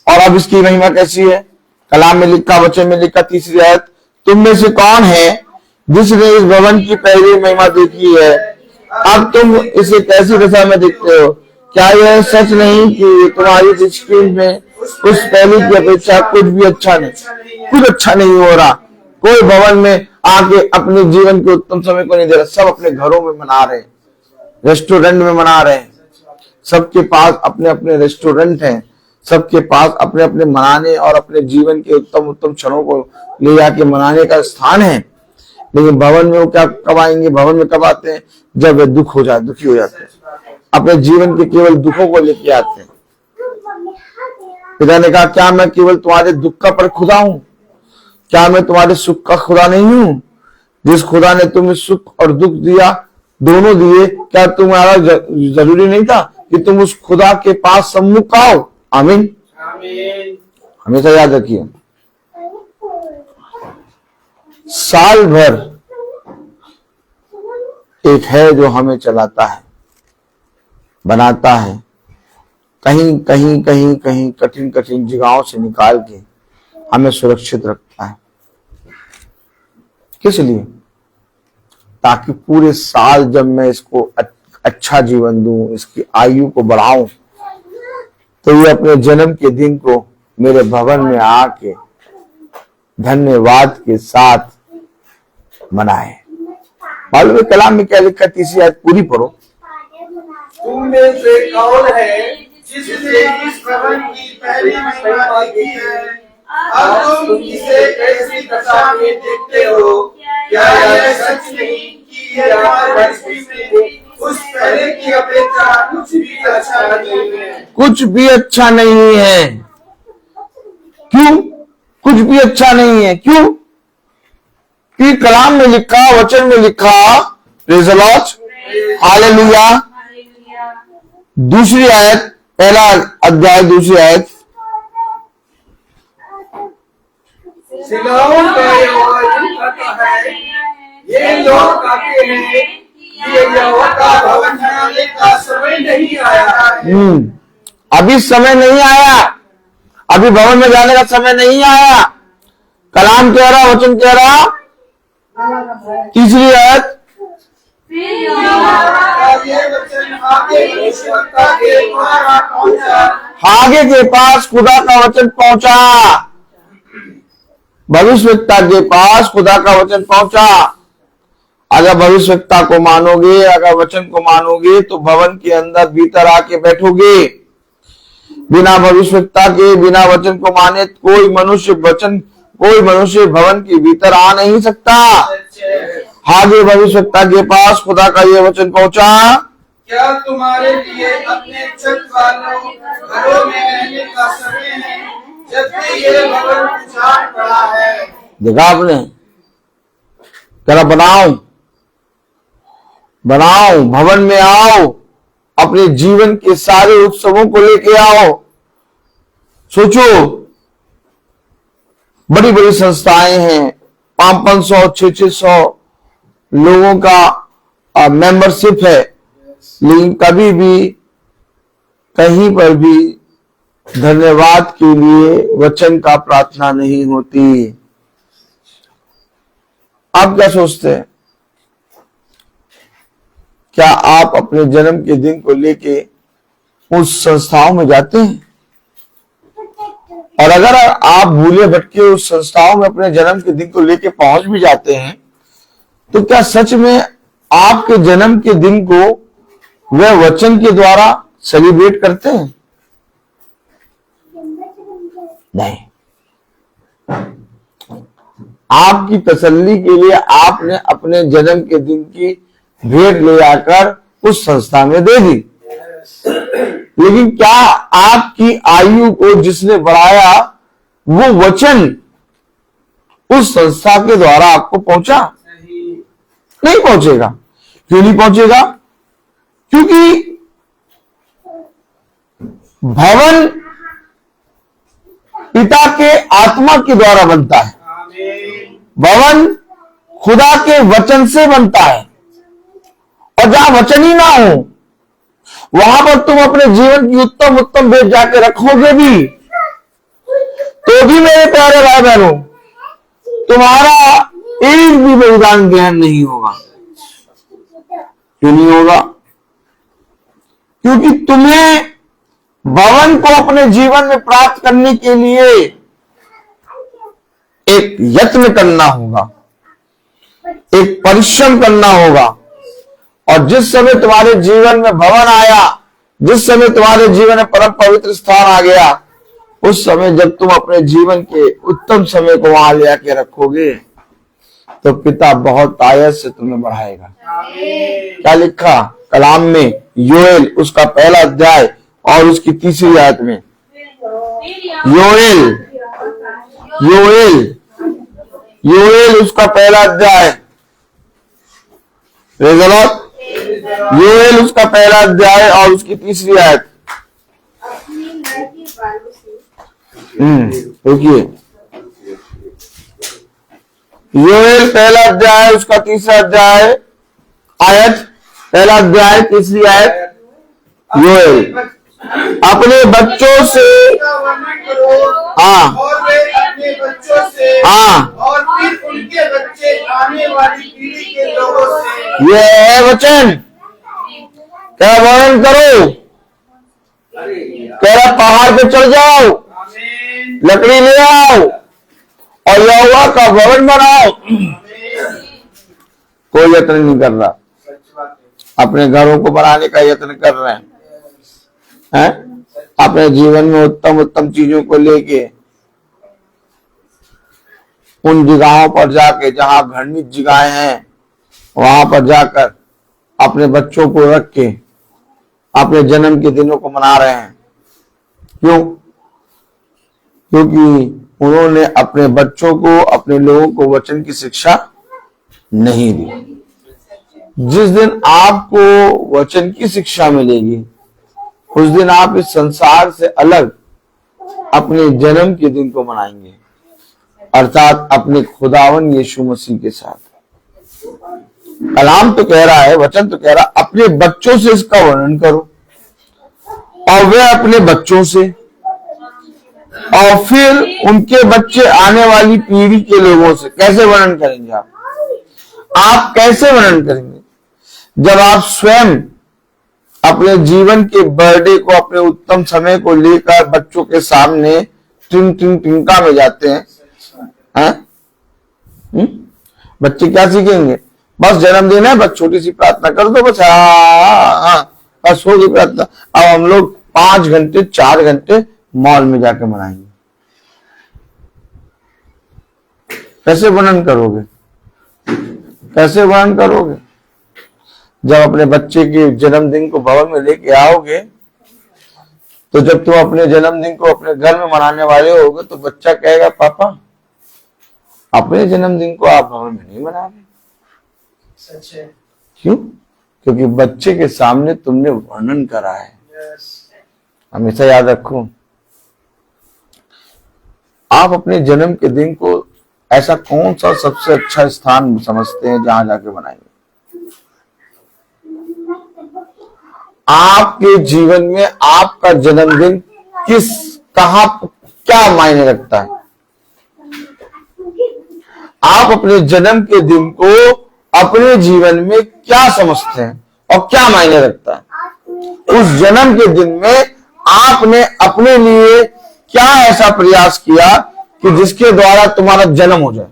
और अब इसकी महिमा कैसी है। कलाम में लिखा, वचन में लिखा, 3री आयत, तुम में से कौन है जिसने इस भवन की पहली महिमा देखी है? अब तुम इसे कैसी दशा में देखते हो? क्या यह सच नहीं कि तुम्हारी दृष्टि में उस पहली की अपेक्षा कुछ भी अच्छा नहीं हो रहा? कोई भवन में आके अपने जीवन के उत्तम समय को नहीं दे रहा। सब अपने घरों में मना रहे हैं, रेस्टोरेंट में मना रहे हैं। सबके पास अपने अपने रेस्टोरेंट हैं, सबके पास अपने अपने मनाने और अपने जीवन के उत्तम क्षणों को ले जाके मनाने का स्थान है। लेकिन भवन में वो क्या कब आएंगे? भवन में कब आते हैं? जब वे दुखी हो जाते हैं। अपने जीवन के केवल दुखों को लेके आते हैं। पिता ने कहा, क्या मैं केवल तुम्हारे दुख का पर खुदा हूं? क्या मैं तुम्हारे सुख का खुदा नहीं हूं? जिस खुदा ने तुम्हें सुख और दुख दिया, दोनों दिए, क्या तुम्हारा जरूरी नहीं था कि तुम उस खुदा के पास सम्मुख आओ? आमीन। हमेशा याद रखिए, साल भर एक है जो हमें चलाता है, बनाता है, कहीं कहीं कहीं कहीं कठिन कठिन जगहों से निकाल के हमें सुरक्षित रखता है। किस लिए? ताकि पूरे साल जब मैं इसको अच्छा जीवन दूं, इसकी आयु को बढ़ाऊं, तो ये अपने जन्म के दिन को मेरे भवन में आके धन्यवाद के साथ मनाए। मालूम है कलाम में क्या लिखा? तीसरी आयत पूरी पढ़ो। तुम में से कौन है जिसने इस भवन की पहली महिमा देखी है? अब तुम इसे कैसी दशा में देखते हो? क्या यह सच नहीं कि ये हमारे दृष्टि में उस पहले की अपेक्षा कुछ भी अच्छा नहीं है? कुछ भी अच्छा नहीं है। क्यों कुछ भी अच्छा नहीं है? क्यों? क्योंकि कलाम में लिखा, वचन में लिखा, प्रेज़ द लॉर्ड, हालेलुया। दूसरी आयत, पहला अध्याय दूसरी आयत, सिलोन का यहोवा यूं कहता है, ये लोग कहते हैं कि यहोवा का भवन बनाने का समय नहीं आया है। अभी समय नहीं आया, अभी भवन में जाने का समय नहीं आया। कलाम कह रहा, वचन कह रहा, तीसरी आयत, ये वचन आगे भविष्यवक्ता के द्वारा पहुंचा। आगे के पास खुदा का वचन पहुंचा, भविष्यवक्ता के पास खुदा का वचन पहुंचा। अगर भविष्यवक्ता को मानोगे, अगर वचन को मानोगे, तो भवन के अंदर भीतर आके बैठोगे। बिना भविष्यवक्ता के, बिना वचन को माने कोई मनुष्य भवन के भीतर आ नहीं सकता। आगे भविष्यवक्ता के पास खुदा का ये वचन पहुंचा, क्या तुम्हारे लिए अपने छत वालों घरों में रहने का समय है, जबकि ये भवन उजाड़ पड़ा है? देखा आपने? जरा बनाओ, भवन में आओ, अपने जीवन के सारे उत्सवों को लेके आओ। सोचो, बड़ी बड़ी संस्थाएं हैं, 500, 600 लोगों का मेंबरशिप है, लेकिन कभी भी कहीं पर भी धन्यवाद के लिए वचन का प्रार्थना नहीं होती। आप क्या सोचते हैं? क्या आप अपने जन्म के दिन को लेके उस संस्थाओं में जाते हैं? और अगर आप भूले भटके उस संस्थाओं में अपने जन्म के दिन को लेके पहुंच भी जाते हैं, तो क्या सच में आपके जन्म के दिन को वह वचन के द्वारा सेलिब्रेट करते हैं? नहीं। आपकी तसल्ली के लिए आपने अपने जन्म के दिन की भेंट ले आकर उस संस्था में दे दी, लेकिन क्या आपकी आयु को जिसने बढ़ाया वो वचन उस संस्था के द्वारा आपको पहुंचा? नहीं पहुंचेगा। क्यों नहीं पहुंचेगा? क्योंकि भवन पिता के आत्मा के द्वारा बनता है, भवन खुदा के वचन से बनता है। और जहां वचन ही ना हो, वहां पर तुम अपने जीवन की उत्तम उत्तम भेंट जाके रखोगे भी, तो भी मेरे प्यारे भाई बहनों, तुम्हारा एक भी बलिदान ग्रहण नहीं होगा। क्यों नहीं होगा? क्योंकि तुम्हें भवन को अपने जीवन में प्राप्त करने के लिए एक यत्न करना होगा, एक परिश्रम करना होगा। और जिस समय तुम्हारे जीवन में भवन आया, जिस समय तुम्हारे जीवन में परम पवित्र स्थान आ गया, उस समय जब तुम अपने जीवन के उत्तम समय को वहां ले आके रखोगे, तो पिता बहुत आयत से तुम्हें बढ़ाएगा। क्या लिखा कलाम में? योएल उसका पहला अध्याय और उसकी 3री आयत में। योएल योएल योएल उसका पहला अध्याय, प्रेज़ द लॉर्ड। योएल उसका पहला अध्याय और उसकी 3री आयत। देखिए योएल पहला अध्याय उसका 3रा अध्याय आयत, पहला अध्याय 3री आयत। योएल अपने बच्चों से, हाँ और वे अपने बच्चों से, हाँ और फिर उनके बच्चे आने वाली पीढ़ी के लोगों से। ये है वचन। क्या वर्णन करो? कह रहा पहाड़ पे चढ़ जाओ, आमीन, लकड़ी ले आओ और यहोवा का भवन बनाओ। कोई यत्न नहीं कर रहा, सच बात है। अपने घरों को बनाने का यत्न कर रहे हैं, अपने जीवन में उत्तम उत्तम चीजों को लेके उन जगहों पर जाके जहां घृणित जगहें हैं वहां पर जाकर अपने बच्चों को रख के अपने जन्म के दिनों को मना रहे हैं। क्यों? क्योंकि उन्होंने अपने बच्चों को, अपने लोगों को वचन की शिक्षा नहीं दी। जिस दिन आपको वचन की शिक्षा मिलेगी उस दिन आप इस संसार से अलग अपने जन्म के दिन को मनाएंगे, अर्थात अपने खुदावन यीशु मसीह के साथ। कलाम तो कह रहा है, वचन तो कह रहा है अपने बच्चों से इसका वर्णन करो, और वे अपने बच्चों से, और फिर उनके बच्चे आने वाली पीढ़ी के लोगों से। कैसे वर्णन करेंगे आप कैसे वर्णन करेंगे? जब आप स्वयं अपने जीवन के बर्थडे को, अपने उत्तम समय को लेकर बच्चों के सामने टिंका में जाते हैं, बच्चे क्या सीखेंगे? बस जन्मदिन है, बस छोटी सी प्रार्थना कर दो, बस बस होगी प्रार्थना। अब हम लोग 5 घंटे 4 घंटे मॉल में जाके मनाएंगे। कैसे वर्णन करोगे? कैसे वर्णन करोगे? जब अपने बच्चे के जन्मदिन को भवन में लेके आओगे, तो जब तुम अपने जन्मदिन को अपने घर में मनाने वाले होगे तो बच्चा कहेगा पापा अपने जन्मदिन को आप भवन में नहीं मना रहे। सच है। क्यों? क्योंकि बच्चे के सामने तुमने वर्णन करा है। हमेशा याद रखो, आप अपने जन्म के दिन को ऐसा कौन सा सबसे अच्छा स्थान समझते हैं जहां जाके बनाएंगे? आपके जीवन में आपका जन्मदिन कहां क्या मायने रखता है? आप अपने जन्म के दिन को अपने जीवन में क्या समझते हैं और क्या मायने रखता है? उस जन्म के दिन में आपने अपने लिए क्या ऐसा प्रयास किया कि जिसके द्वारा तुम्हारा जन्म हो जाए?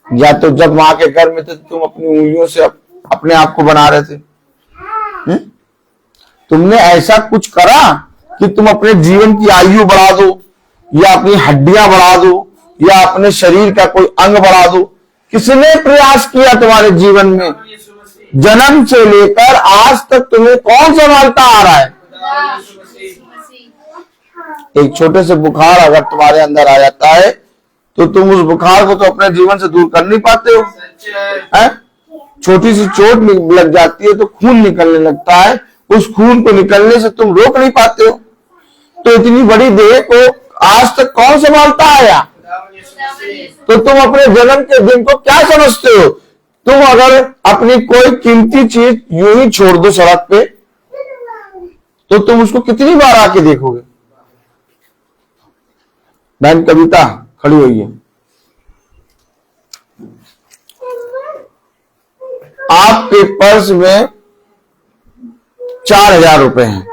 या तो जब मां के घर में थे तुम अपनी उंगलियों से अपने आप को बना रहे थे? तुमने ऐसा कुछ करा कि तुम अपने जीवन की आयु बढ़ा दो, या अपनी हड्डियां बढ़ा दो, या अपने शरीर का कोई अंग बढ़ा दो? किसने प्रयास किया तुम्हारे जीवन में? जन्म से लेकर आज तक तुम्हें कौन संभालता आ रहा है? एक छोटे से बुखार अगर तुम्हारे अंदर आ जाता है तो तुम उस बुखार को तो अपने जीवन से दूर कर नहीं पाते हो, है? छोटी सी चोट लग जाती है तो खून निकलने लगता है, उस खून को निकलने से तुम रोक नहीं पाते हो। तो इतनी बड़ी देह को आज तक कौन संभालता आया? तो तुम अपने जन्म के दिन को क्या समझते हो? तुम अगर अपनी कोई कीमती चीज यूं ही छोड़ दो सड़क पे तो तुम उसको कितनी बार आके देखोगे? बहन कविता खड़ी हुई है, आपके पर्स में 4000 रुपए हैं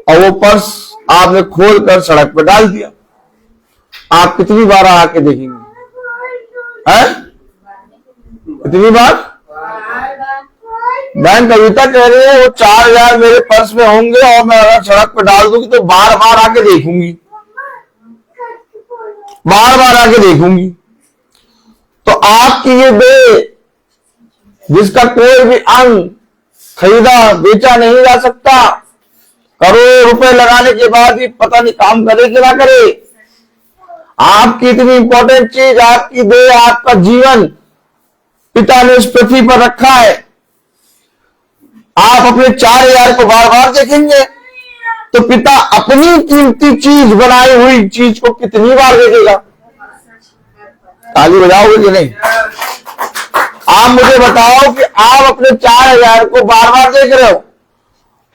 और वो पर्स आपने खोलकर सड़क पर डाल दिया, आप कितनी बार आके देखेंगे? है? कितनी बार? बहन कविता कह रही है वो 4000 मेरे पर्स में होंगे और मैं अगर सड़क पर डाल दूंगी तो बार बार आके देखूंगी, बार बार आके देखूंगी। तो आपकी ये देह जिसका कोई भी अंग खरीदा बेचा नहीं जा सकता। करोड़ रुपए लगाने के बाद भी पता नहीं काम करे कि ना करे। आपकी इतनी इंपॉर्टेंट चीज, आपकी देह, आपका जीवन पिता ने इस पृथ्वी पर रखा है। आप अपने 4000 को बार बार देखेंगे तो पिता अपनी कीमती चीज, बनाई हुई चीज को कितनी बार देखेगा? ताली बजाओगे कि नहीं? आप मुझे बताओ कि आप अपने 4000 को बार बार देख रहे हो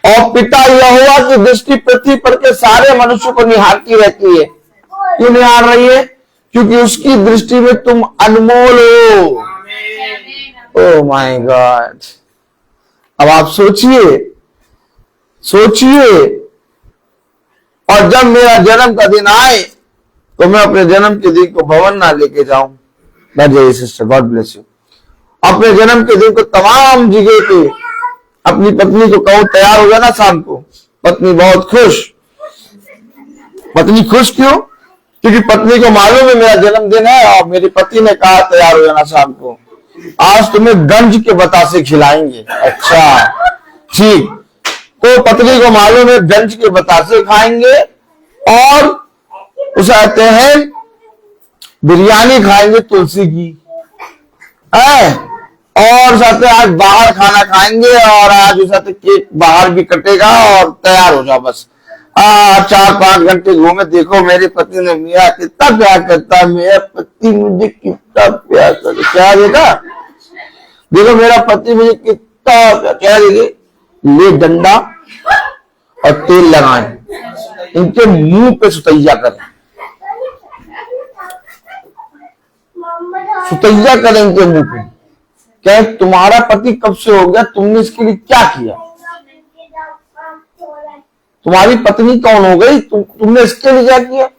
और पिता यहोवा की दृष्टि पृथ्वी पर के सारे मनुष्यों को निहारती रहती है। क्यों निहार रही है? क्योंकि उसकी दृष्टि में तुम अनमोल हो। Oh my God. अब आप सोचिए, और जब मेरा जन्म का दिन आए तो मैं अपने जन्म के दिन को भवन ना लेके जाऊं। बैठ जाइए सिस्टर, गॉड ब्लेस यू। अपने जन्म के दिन को तमाम जगह पे अपनी पत्नी को कहूं तैयार हो जाना शाम को। पत्नी बहुत खुश। पत्नी खुश क्यों? क्योंकि पत्नी को मालूम है मेरा जन्मदिन है और मेरे पति ने कहा तैयार हो जाना शाम को। आज तुम्हें गंज के बतासे खिलाएंगे। अच्छा ठीक। तो पत्नी को मालूम है गंज के बतासे खाएंगे और उसे कहते हैं बिरयानी खाएंगे तुलसी की है, और साथ आज बाहर खाना खाएंगे और आज उस केक बाहर भी कटेगा और तैयार हो जाओ बस। 4-5 घंटे घूमे। देखो मेरे पति ने मेरा कितना प्यार करता है, मेरा पति मुझे कितना प्यार करता है। क्या देखा? देखो मेरा पति मुझे कितना क्या देखे। ले डंडा और तेल लगाएं, इनके मुंह पे सुतैया करें, सुतैया करें इनके मुंह पे। क्या तुम्हारा पति कब से हो गया? तुमने इसके लिए क्या किया? तुम्हारी पत्नी कौन हो गई? तुमने इसके लिए क्या किया?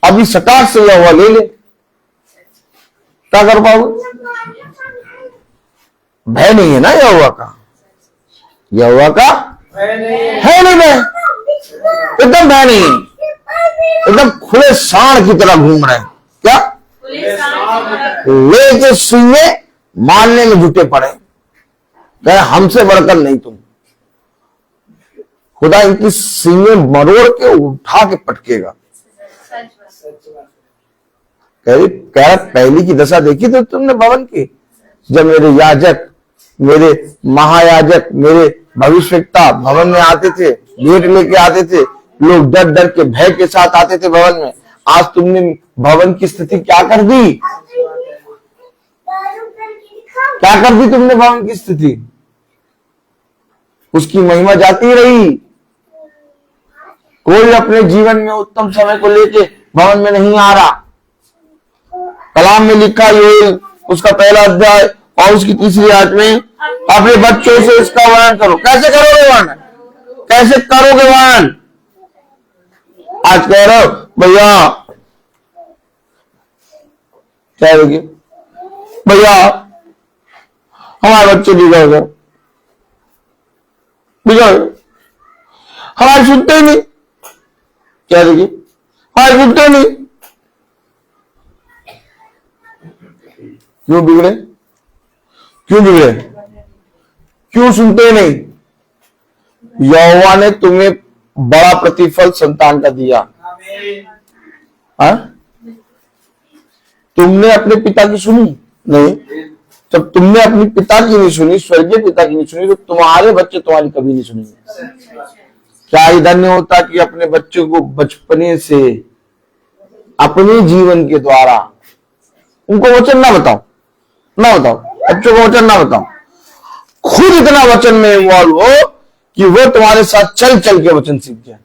अभी सटाक से यह हुआ ले ले, क्या कर पाओगे? भय नहीं है ना यहोवा का? यहोवा का है नहीं भय, एकदम भय नहीं है। एकदम खुले सांड की तरह घूम रहे हैं। क्या? लेके सुइए मारने में जुटे पड़े। कहे हमसे बढ़कर नहीं तुम। खुदा इनकी सीने मरोड़ के उठा के पटकेगा। कह पहली की दशा देखी तो तुमने भवन की, जब मेरे याजक, मेरे महायाजक, मेरे भविष्यवक्ता भवन में आते थे, भेंट लेके आते थे, लोग डर डर के भय के साथ आते थे भवन में। आज तुमने भवन की स्थिति क्या कर दी? क्या कर दी तुमने भवन की स्थिति? उसकी महिमा जाती रही। कोई अपने जीवन में उत्तम समय को लेके भवन में नहीं आ रहा। कलाम में लिखा ये उसका पहला अध्याय और उसकी तीसरी आयत में अपने बच्चों से इसका वर्णन करो। कैसे करोगे वर्णन? कैसे करोगे वर्णन? आज कह रहे हो भैया, क्या होगी भैया हमारे बच्चे बिगड़ गए, हमारे सुनते ही नहीं। क्या देखिए हमारे सुनते नहीं। क्यों बिगड़े? क्यों बिगड़े? क्यों सुनते नहीं? यहोवा ने तुम्हें बड़ा प्रतिफल संतान का दिया। हाँ? तुमने अपने पिता की सुनी नहीं? जब तुमने अपने पिता की नहीं सुनी, स्वर्गीय पिता की नहीं सुनी, तो तुम्हारे बच्चे तुम्हारी कभी नहीं सुनेंगे। क्या ही धन्य होता कि अपने बच्चों को बचपने से अपने जीवन के द्वारा उनको वचन ना बताओ, बच्चों को वचन ना बताओ, खुद इतना वचन में इन्वॉल्व हो कि वो तुम्हारे साथ चल चल के वचन सीख जाए।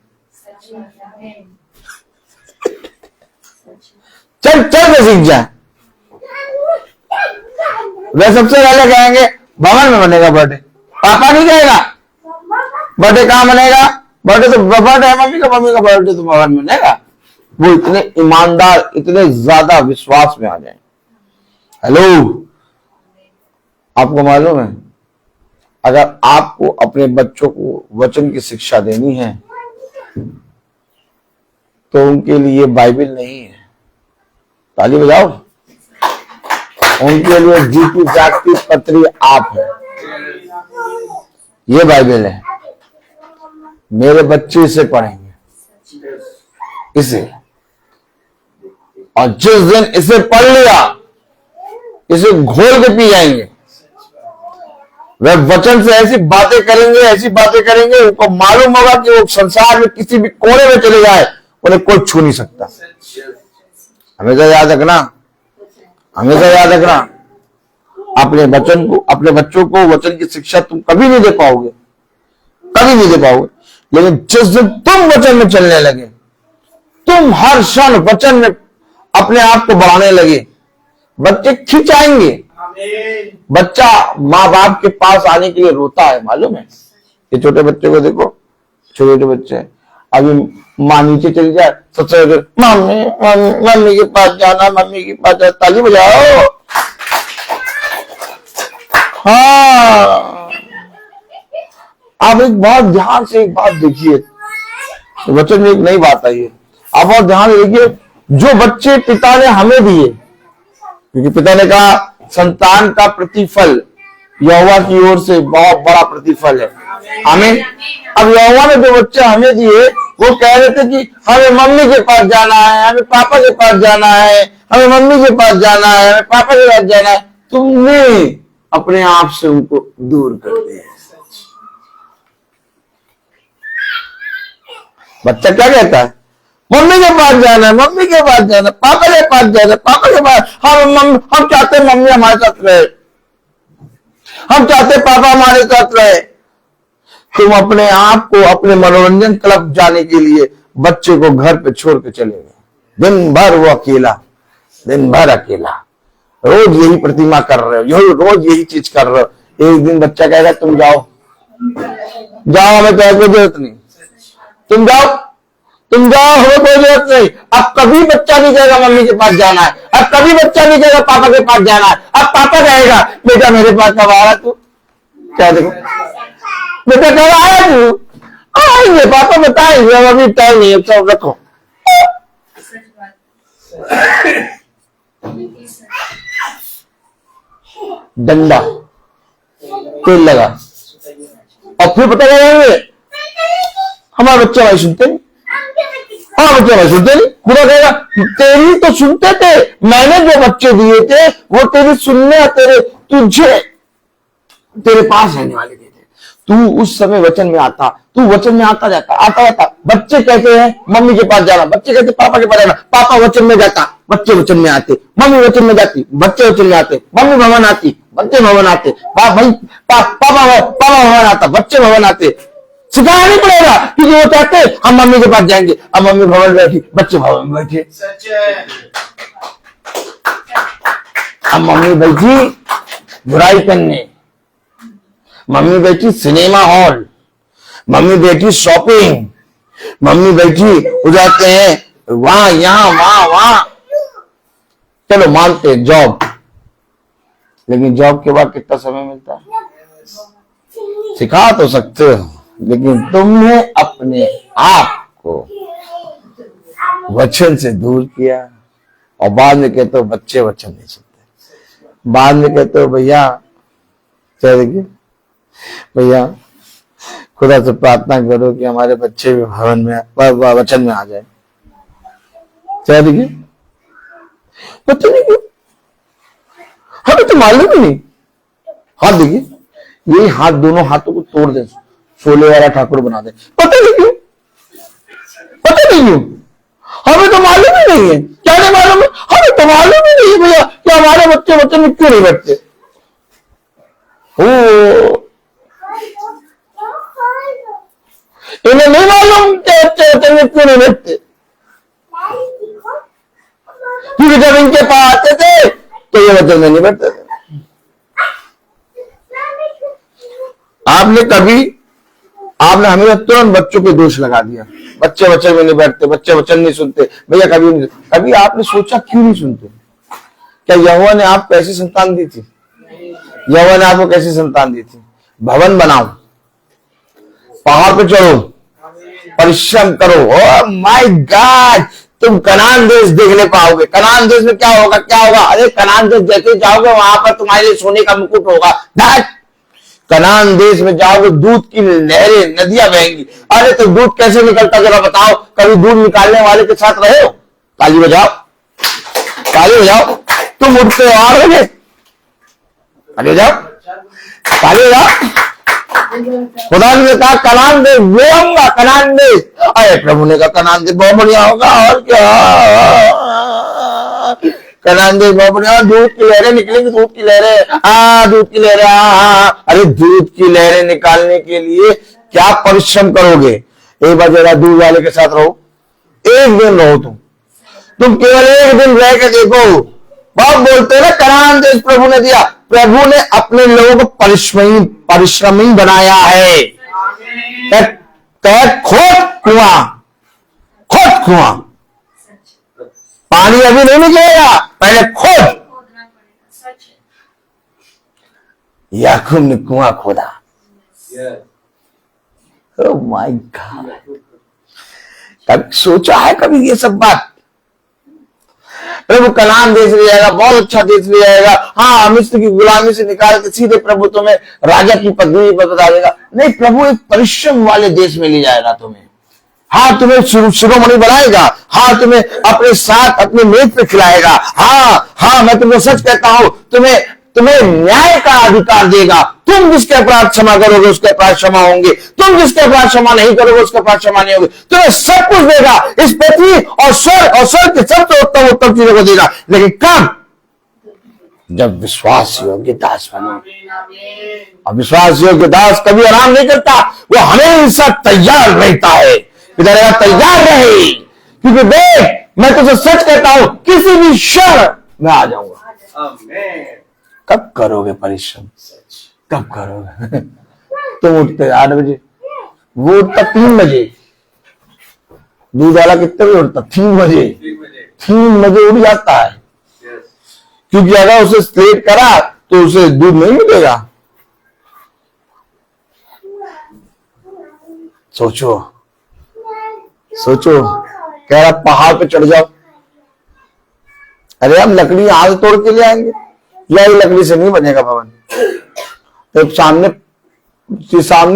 चल चल के सीख जाए। वे सबसे पहले कहेंगे भवन में बनेगा बर्थडे। पापा नहीं कहेगा बर्थडे कहां बनेगा? बर्थडे तो बर्थडे है मम्मी का बर्थडे तो भवन में बनेगा। वो इतने ईमानदार, इतने ज्यादा विश्वास में आ जाए। हेलो, आपको मालूम है अगर आपको अपने बच्चों को वचन की शिक्षा देनी है तो उनके लिए बाइबल नहीं है, ताली बजाओ, उनके लिए जीती जागती पत्री आप है। ये बाइबल है, मेरे बच्चे इसे पढ़ेंगे, इसे, और जिस दिन इसे पढ़ लिया इसे घोल के पी जाएंगे। वह वचन से ऐसी बातें करेंगे, ऐसी बातें करेंगे, उनको मालूम होगा कि वो संसार में किसी भी कोने में चले जाए उन्हें कोई छू नहीं सकता। हमेशा याद रखना, हमेशा याद रखना, अपने वचन को, अपने बच्चों को वचन की शिक्षा तुम कभी नहीं दे पाओगे, कभी नहीं दे पाओगे। लेकिन जिस दिन तुम वचन में चलने लगे, तुम हर क्षण वचन में अपने आप को बढ़ाने लगे, बच्चे खिंचाएंगे। बच्चा माँ बाप के पास आने के लिए रोता है, मालूम है? ये छोटे बच्चे को देखो, छोटे छोटे बच्चे, अभी माँ नीचे चली जाए सबसे मम्मी मम्मी मम्मी के पास जाना, मम्मी के पास जाना, ताली बजाओ। हाँ, आप एक बहुत ध्यान से एक बात देखिए, वचन में एक नई बात आई है, आप बहुत ध्यान से देखिए। जो बच्चे पिता ने हमें दिए, क्योंकि पिता ने कहा संतान का प्रतिफल यहोवा की ओर से बहुत बड़ा प्रतिफल है हमें। अब यहोवा ने जो बच्चे हमें दिए वो कह रहे थे कि हमें मम्मी के पास जाना है, हमें पापा के पास जाना है, हमें मम्मी के पास जाना है, हमें पापा के पास जाना है। तुमने अपने आप से उनको दूर कर दिया। बच्चा क्या कहता है? मम्मी के पास जाना है, मम्मी के पास जाना है, पापा के पास जाना है, पापा के पास। हम चाहते मम्मी हमारे साथ रहे, हम चाहते पापा हमारे साथ रहे। तुम अपने आप को अपने मनोरंजन क्लब जाने के लिए बच्चे को घर पे छोड़ के चले गए। दिन भर वो अकेला, दिन भर अकेला, रोज यही प्रतिमा कर रहे हो, रोज यही चीज कर रहे हो। एक दिन बच्चा कहेगा तुम जाओ, जाओ, हमें कोई जरूरत नहीं, तुम जाओ, तुम जाओ, हमें कोई जरूरत नहीं। अब कभी बच्चा नहीं कहेगा मम्मी के पास जाना है, अब कभी बच्चा नहीं कहेगा पापा के पास जाना है। अब पापा कहेगा बेटा मेरे पास कब आ रहा तू? क्या देखो बेटा कब आया तू? आएंगे पापा, बताएंगे, अब अभी टाइम नहीं है, सब रखो। डंडा तेल लगा और फिर पता करेंगे हमारे बच्चे भाई सुनते नहीं, हाँ बच्चे भाई सुनते नहीं। पूरा कहेगा तेरी तो सुनते थे, मैंने जो बच्चे दिए थे वो तेरी सुनने, तेरे तुझे तेरे पास रहने वाले थे। तू उस समय वचन में आता, तू वचन में आता जाता, आता जाता। बच्चे कहते हैं मम्मी के पास जाना, बच्चे कहते पापा के पास जाना, पापा वचन में जाता, बच्चे वचन में आते, मम्मी वचन में जाती, बच्चे वचन में आते, मम्मी भवन आती, बच्चे भवन आते, पापा भवन आता, बच्चे भवन आते। सिखाना नहीं पड़ेगा, क्योंकि वो चाहते हम मम्मी के पास जाएंगे। अब मम्मी भवन में बैठी, बच्चे भवन में बैठे। अब मम्मी बैठी बुराई करने, मम्मी बैठी सिनेमा हॉल, मम्मी बैठी शॉपिंग, मम्मी बैठी हो जाते हैं वहां यहां वहां वहां। चलो मानते हैं जॉब, लेकिन जॉब के बाद कितना समय मिलता है? सिखा तो सकते हो, लेकिन तुमने अपने आप को वचन से दूर किया। और बाद में कहते हो बच्चे वचन नहीं सुनते, बाद में कहते हो भैया क्या देखिए भैया खुदा से प्रार्थना करो कि हमारे बच्चे भी भवन में वचन में आ जाए। क्या देखिए पता नहीं क्यों, हमें तो मालूम ही नहीं। हाथ देखिए, यही हाथ, दोनों हाथों को तोड़ दे, सोले वाला ठाकुर बना दे। पता नहीं क्यों, पता नहीं क्यों, हमें तो मालूम ही नहीं है। क्या नहीं मालूम है? हमें तो मालूम ही नहीं है भैया कि हमारे बच्चे वचन में क्यों नहीं बैठते। इन्हें नहीं मालूम कि बच्चे वचन में क्यों नहीं बैठते, क्योंकि जब इनके पास आते थे तो ये वचन में नहीं बैठते थे। आपने हमें तुरंत बच्चों पे दोष लगा दिया, बच्चे वचन में नहीं बैठते, बच्चे वचन नहीं सुनते। भैया कभी आपने सोचा क्यों नहीं सुनते? क्या यहोवा ने आपको ऐसी संतान दी थी? यहोवा ने आपको कैसी संतान दी थी? भवन बनाओ, पहाड़ पे चढ़ो, परिश्रम करो। ओह माय गॉड, तुम कनान देश देखने पाओगे। कनान देश में क्या होगा, क्या होगा? अरे कनान देश जैसे जाओगे वहां पर तुम्हारे लिए सोने का मुकुट होगा। कनान देश में जाओगे दूध की लहरें नदियां बहेंगी। अरे तो दूध कैसे निकलता जरा बताओ, कभी दूध निकालने वाले के साथ रहे हो? ताली बजाओ, ताली बजाओ। तुम उठते हो 8 बजे, ताली बजाओ, ताली बजाओ। खुदा ने कहा कनान देश ले आऊंगा, कनान देश। अरे प्रभु ने कहा कनान देश बहुत बढ़िया होगा, और क्या कनान देश बहुत बढ़िया, दूध की लहरें निकलेंगी, दूध की लहरें, हाँ दूध की लहरें, हाँ। अरे दूध की लहरें निकालने के लिए क्या परिश्रम करोगे? एक बार जरा दूध वाले के साथ रहो, एक दिन रहो, तुम केवल एक दिन रह के देखो। बहुत बोलते हैं ना कनान देश प्रभु ने दिया। प्रभु ने अपने लोगों को परिश्रमी बनाया है। खोद कुआं, खोद कुआं, पानी अभी नहीं निकलेगा, पहले खोद। याकूब ने कुआं खोदा। ओह माय गॉड, कभी सोचा है कभी ये सब बात? प्रभु कनान देश ले जाएगा, बहुत अच्छा देश ले जाएगा। हाँ, मिस्र की गुलामी से निकाल के सीधे प्रभु तुम्हें राजा की पदवी पर बता देगा। नहीं, प्रभु एक परिश्रम वाले देश में ले जाएगा तुम्हें। हाँ, तुम्हें शिरोमणि बनाएगा। हाँ, तुम्हें अपने साथ अपने मेज पे खिलाएगा। हाँ, मैं तुम्हें सच कहता हूं, तुम्हें न्याय का अधिकार देगा। तुम जिसके अपराध क्षमा करोगे उसके अपराध क्षमा होंगे, तुम जिसके अपराध क्षमा नहीं करोगे उसके अपराध क्षमा नहीं होंगे। तुम्हें सब कुछ देगा, इस पृथ्वी और स्वर्ग के सबसे उत्तम चीजों को देगा। लेकिन कब? जब विश्वास योग्य दास बनो। और विश्वास योग्य दास कभी आराम नहीं करता, वो हमेशा तैयार रहता है। इधर तैयार रहे, क्योंकि देख मैं तुझे सच कहता हूं किसी भी क्षण में आ जाऊंगा। कब करोगे परिश्रम? कब करोगे? तुम उठते 8 बजे, वो उठता 3 बजे। दूध वाला कितने बजे उठता? 3 बजे। 3 बजे उठ जाता है, क्योंकि अगर उसे स्लेट करा तो उसे दूध नहीं मिलेगा। सोचो, कह रहा पहाड़ पे चढ़ जाओ। अरे हम लकड़ी यहां से तोड़ के ले आएंगे, या ये लकड़ी से नहीं बनेगा भवन। तो सामने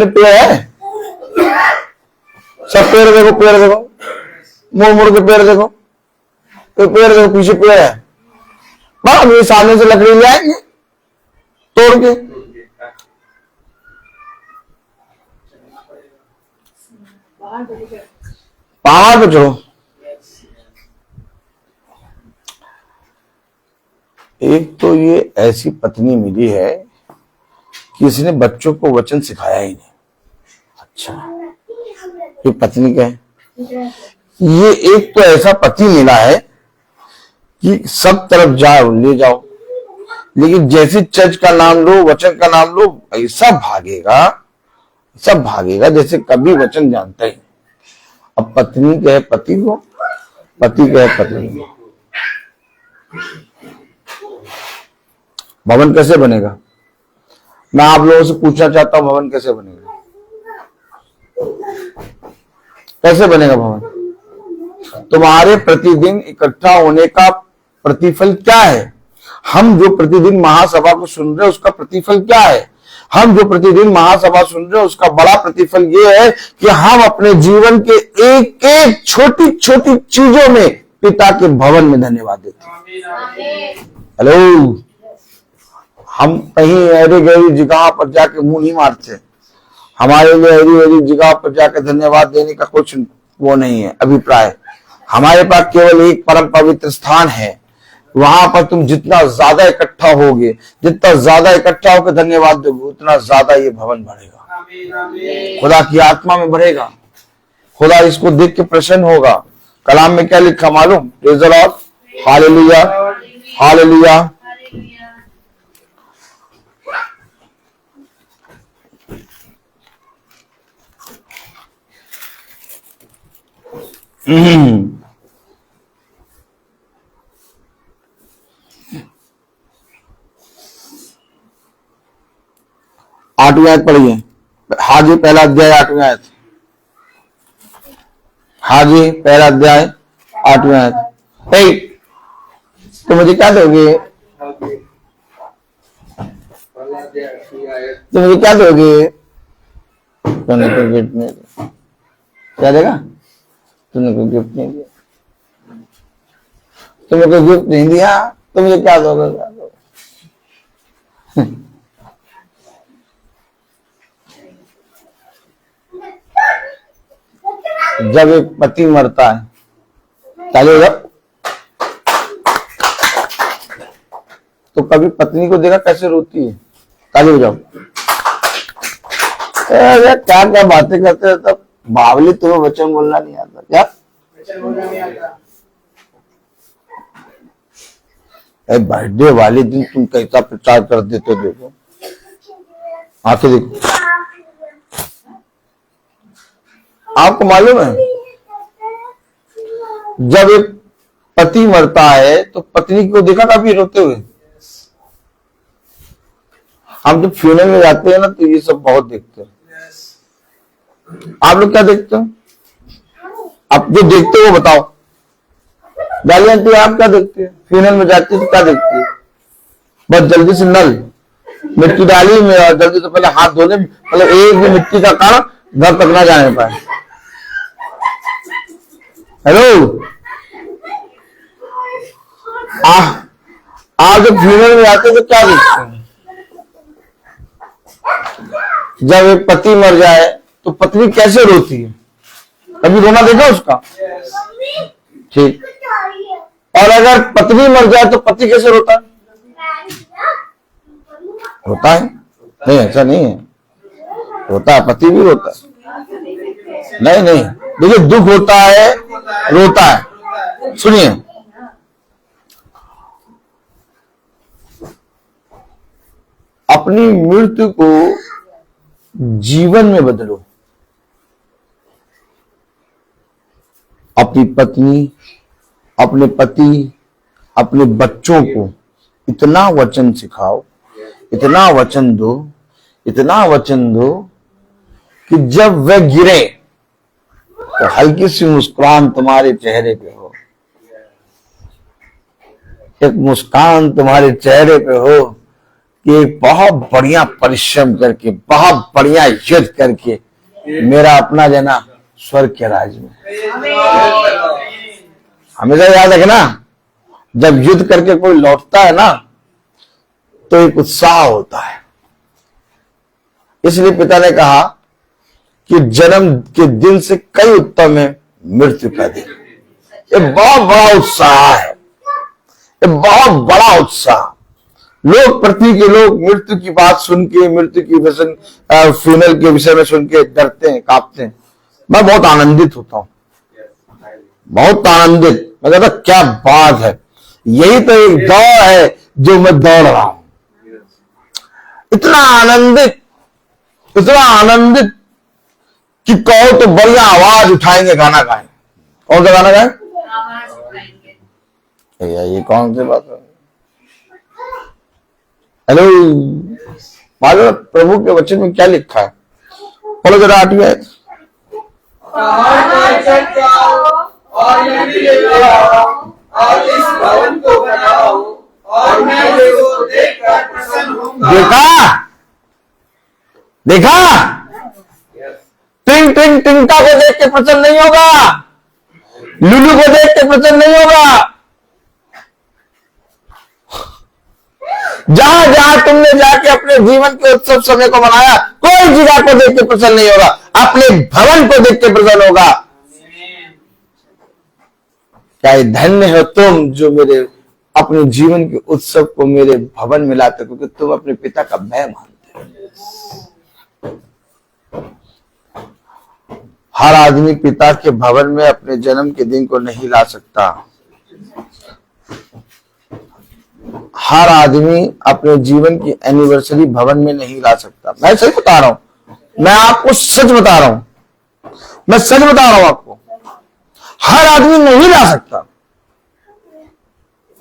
पेड़ है, सब पेड़ देखो, मुड़ के पेड़ देखो, तो पेड़ देखो, पीछे पेड़ है। हम ये सामने से लकड़ी ले आएंगे तोड़ के। पहाड़ पे चढ़ो। एक तो ये ऐसी पत्नी मिली है कि इसने बच्चों को वचन सिखाया ही नहीं। अच्छा, ये पत्नी क्या है? ये एक तो ऐसा पति मिला है कि सब तरफ जाओ, ले जाओ, लेकिन जैसे चर्च का नाम लो, वचन का नाम लो, ऐसा भागेगा जैसे कभी वचन जानता ही। अब पत्नी कहे पति को, पति कहे पत्नी को। भवन कैसे बनेगा? मैं आप लोगों से पूछना चाहता हूं, भवन कैसे बनेगा? कैसे बनेगा भवन? तुम्हारे प्रतिदिन इकट्ठा होने का प्रतिफल क्या है? हम जो प्रतिदिन महासभा को सुन रहे हैं उसका प्रतिफल क्या है? हम जो प्रतिदिन महासभा सुन रहे हैं उसका बड़ा प्रतिफल ये है कि हम अपने जीवन के एक एक छोटी छोटी चीजों में पिता के भवन में धन्यवाद देते हैं। हेलो, हम कहीं ऐरी गहरी जगह पर जाके मुंह नहीं मारते। हमारे लिए ऐरी जगह पर जाके धन्यवाद देने का कुछ वो नहीं है अभिप्राय। हमारे पास केवल एक परम पवित्र स्थान है, वहां पर तुम जितना ज्यादा इकट्ठा होगे, जितना ज्यादा इकट्ठा होकर धन्यवाद दोगे, उतना ज्यादा ये भवन बढ़ेगा, खुदा की आत्मा में बढ़ेगा। खुदा इसको देख के प्रसन्न होगा। कलाम में क्या लिखा मालूम? Praise the Lord, hallelujah, hallelujah. आठवीं आयत पढ़िए। हाँ जी, पहला अध्याय 8वीं आयत। हाँ जी, पहला अध्याय 8वीं आयत। तो मुझे क्या दोगे? तो मुझे क्या दोगे? तुमने कोई गिफ्ट नहीं दिया, क्या देगा? तुमने कोई गिफ्ट नहीं दिया, तुमने कोई गिफ्ट नहीं दिया तो मुझे क्या दोगे? क्या दोगे? जब एक पति मरता है, ताली बजाओ, तो कभी पत्नी को देखा कैसे रोती है? ताली बजाओ। अरे क्या क्या बातें करते हो तब। बावली, तुम्हें वचन बोलना नहीं आता क्या? बर्थडे वाले दिन तुम कैसा प्रचार कर देते हो, देखो आंखें देखो। आपको मालूम है जब एक पति मरता है तो पत्नी को देखा कभी रोते हुए? हम जब फ्यूनरल में जाते हैं ना तो ये सब बहुत देखते हैं। आप लोग क्या देखते हो? आप जो देखते हो वो बताओ। गाली आंटी, आप क्या देखते हैं? फ्यूनरल में जाते हो तो क्या देखते हैं? बस जल्दी से नल मिट्टी डाली में और जल्दी से पहले हाथ धोने, मतलब एक भी मिट्टी का कण घर तक ना जाने पाए। हेलो, आप जब फ्यूनरल में जाते तो क्या देखते हैं? जब एक पति मर जाए तो पत्नी कैसे रोती है? कभी रोना देखा उसका? ठीक। और अगर पत्नी मर जाए तो पति कैसे रोता है? रोता है? नहीं, ऐसा नहीं है, रोता है, पति भी रोता है। नहीं नहीं, देखिए दुख होता है, रोता है। सुनिए, अपनी मृत्यु को जीवन में बदलो। अपनी पत्नी, अपने पति, अपने बच्चों को इतना वचन सिखाओ, इतना वचन दो, इतना वचन दो कि जब वह गिरे तो हल्की सी मुस्कान तुम्हारे चेहरे पे हो, एक मुस्कान तुम्हारे चेहरे पे हो कि एक बहुत बढ़िया परिश्रम करके, बहुत बढ़िया युद्ध करके मेरा अपना जना स्वर्ग के राज में। हमेशा याद रखना, जब युद्ध करके कोई लौटता है ना तो एक उत्साह होता है। इसलिए पिता ने कहा कि जन्म के दिन से कई उत्तम है मृत्यु का दिन। ये बहुत बड़ा उत्साह है, ये बहुत बड़ा उत्साह। लोग, पृथ्वी के लोग मृत्यु की बात सुन के, मृत्यु की वचन फ्यूनरल के विषय में सुन के डरते हैं, कांपते हैं। मैं बहुत आनंदित होता हूं, बहुत आनंदित। मैं कहता क्या बात है, यही तो एक दौड़ है जो मैं दौड़ रहा हूं। इतना आनंदित, इतना आनंदित कि कहो तो बढ़िया आवाज उठाएंगे, गाना गाएं। कौन सा गाना गाएं? ये कौन सी बात है? हेलो, मालूम प्रभु के वचन में क्या लिखा है? बोलो जरा 8वीं आयत। और नदी ले आओ और इस भवन को बनाओ और मैं उसको देखकर प्रसन्न होऊंगा। देखा? टिंग टिंग टिंगटा को देख के प्रसन्न नहीं होगा, लुलू को देख के प्रसन्न नहीं होगा। जहां जहां तुमने जाके अपने जीवन के उत्सव समय को मनाया, कोई जगह को देख के प्रसन्न नहीं होगा, अपने भवन को देख के प्रसन्न होगा। क्या धन्य हो तुम जो मेरे अपने जीवन के उत्सव को मेरे भवन में लाते, क्योंकि तुम अपने पिता का भय मानते हो। हर आदमी पिता के भवन में अपने जन्म के दिन को नहीं ला सकता। हर आदमी अपने जीवन की एनिवर्सरी भवन में नहीं ला सकता। मैं सही बता रहा हूं, मैं आपको सच बता रहा हूं, मैं सच बता रहा हूं आपको। हर आदमी नहीं ला सकता।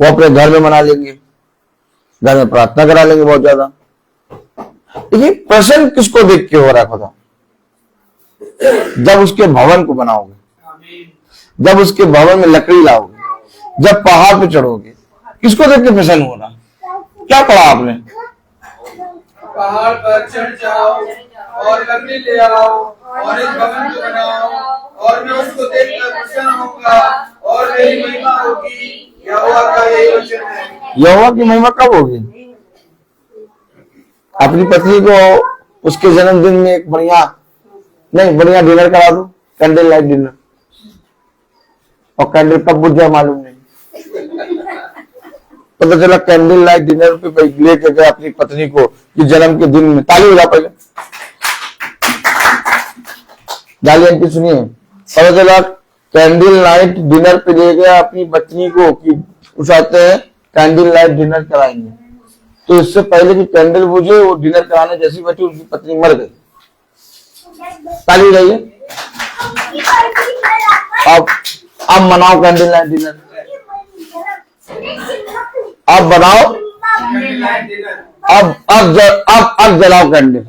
वो अपने घर में मना लेंगे, घर में प्रार्थना करा लेंगे बहुत ज्यादा। लेकिन प्रसन्न किसको देख के हो रहा है खुदा? जब उसके भवन को बनाओगे, जब उसके भवन में लकड़ी लाओगे, जब पहाड़ पे चढ़ोगे, किसको देख के प्रसन्न हो रहा? क्या पढ़ा आपने? पहाड़ पर चढ़ जाओ और लकड़ी ले आओ और एक भवन को बनाओ और मैं उसको देखकर प्रसन्न होगा और मेरी महिमा होगी। यहोवा का यही वचन है। यहोवा की महिमा कब होगी? अपनी पत्नी को उसके जन्मदिन में एक बढ़िया बढ़िया डिनर करा दो, कैंडल लाइट डिनर। और कैंडल कब बुझ जाए मालूम नहीं, पता चला कैंडल लाइट डिनर पे लेके गए अपनी पत्नी को कि जन्म के दिन में। ताली बजा पहले, गाली आंटी सुनिए। पता चला कैंडल लाइट डिनर पे ले गया अपनी पत्नी को कि उठाते हैं कैंडल लाइट डिनर कराएंगे। तो इससे पहले कि कैंडल बुझे वो डिनर कराने जैसी बैठी उनकी पत्नी मर गई। ताली बजाइए। अब मनाओ कैंडल लाइट डिनर, अब बनाओ, अब जलाओ कैंडल।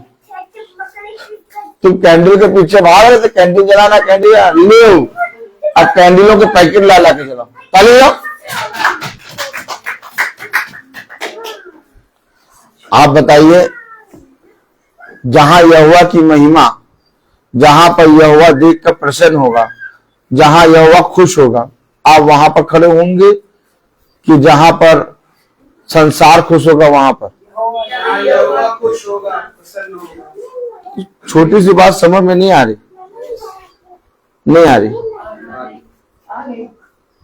तुम कैंडल के पीछे भाग रहे थे, कैंडल जलाना, कैंडल ले, अब कैंडलों के पैकेट ला के चलाओ। ताली बजाओ। आप बताइए, जहां यहोवा की महिमा, जहां पर यहोवा देख कर प्रसन्न होगा, जहां यहोवा खुश होगा, आप वहां पर खड़े होंगे कि जहां पर संसार खुश होगा वहां पर? यहोवा खुश होगा, प्रसन्न होगा। छोटी सी बात समझ में नहीं आ रही? नहीं आ रही?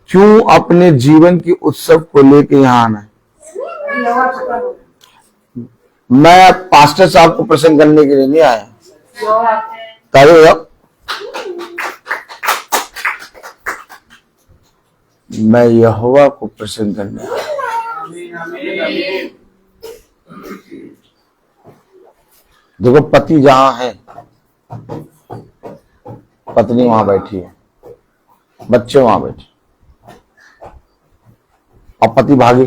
क्यों अपने जीवन के उत्सव को लेके यहाँ आना है? मैं पास्टर साहब को प्रसन्न करने के लिए नहीं आया। मैं यहोवा को प्रसन्न करने आया। देखो, पति जहां है पत्नी वहां बैठी है, बच्चे वहां बैठे। अब पति भागे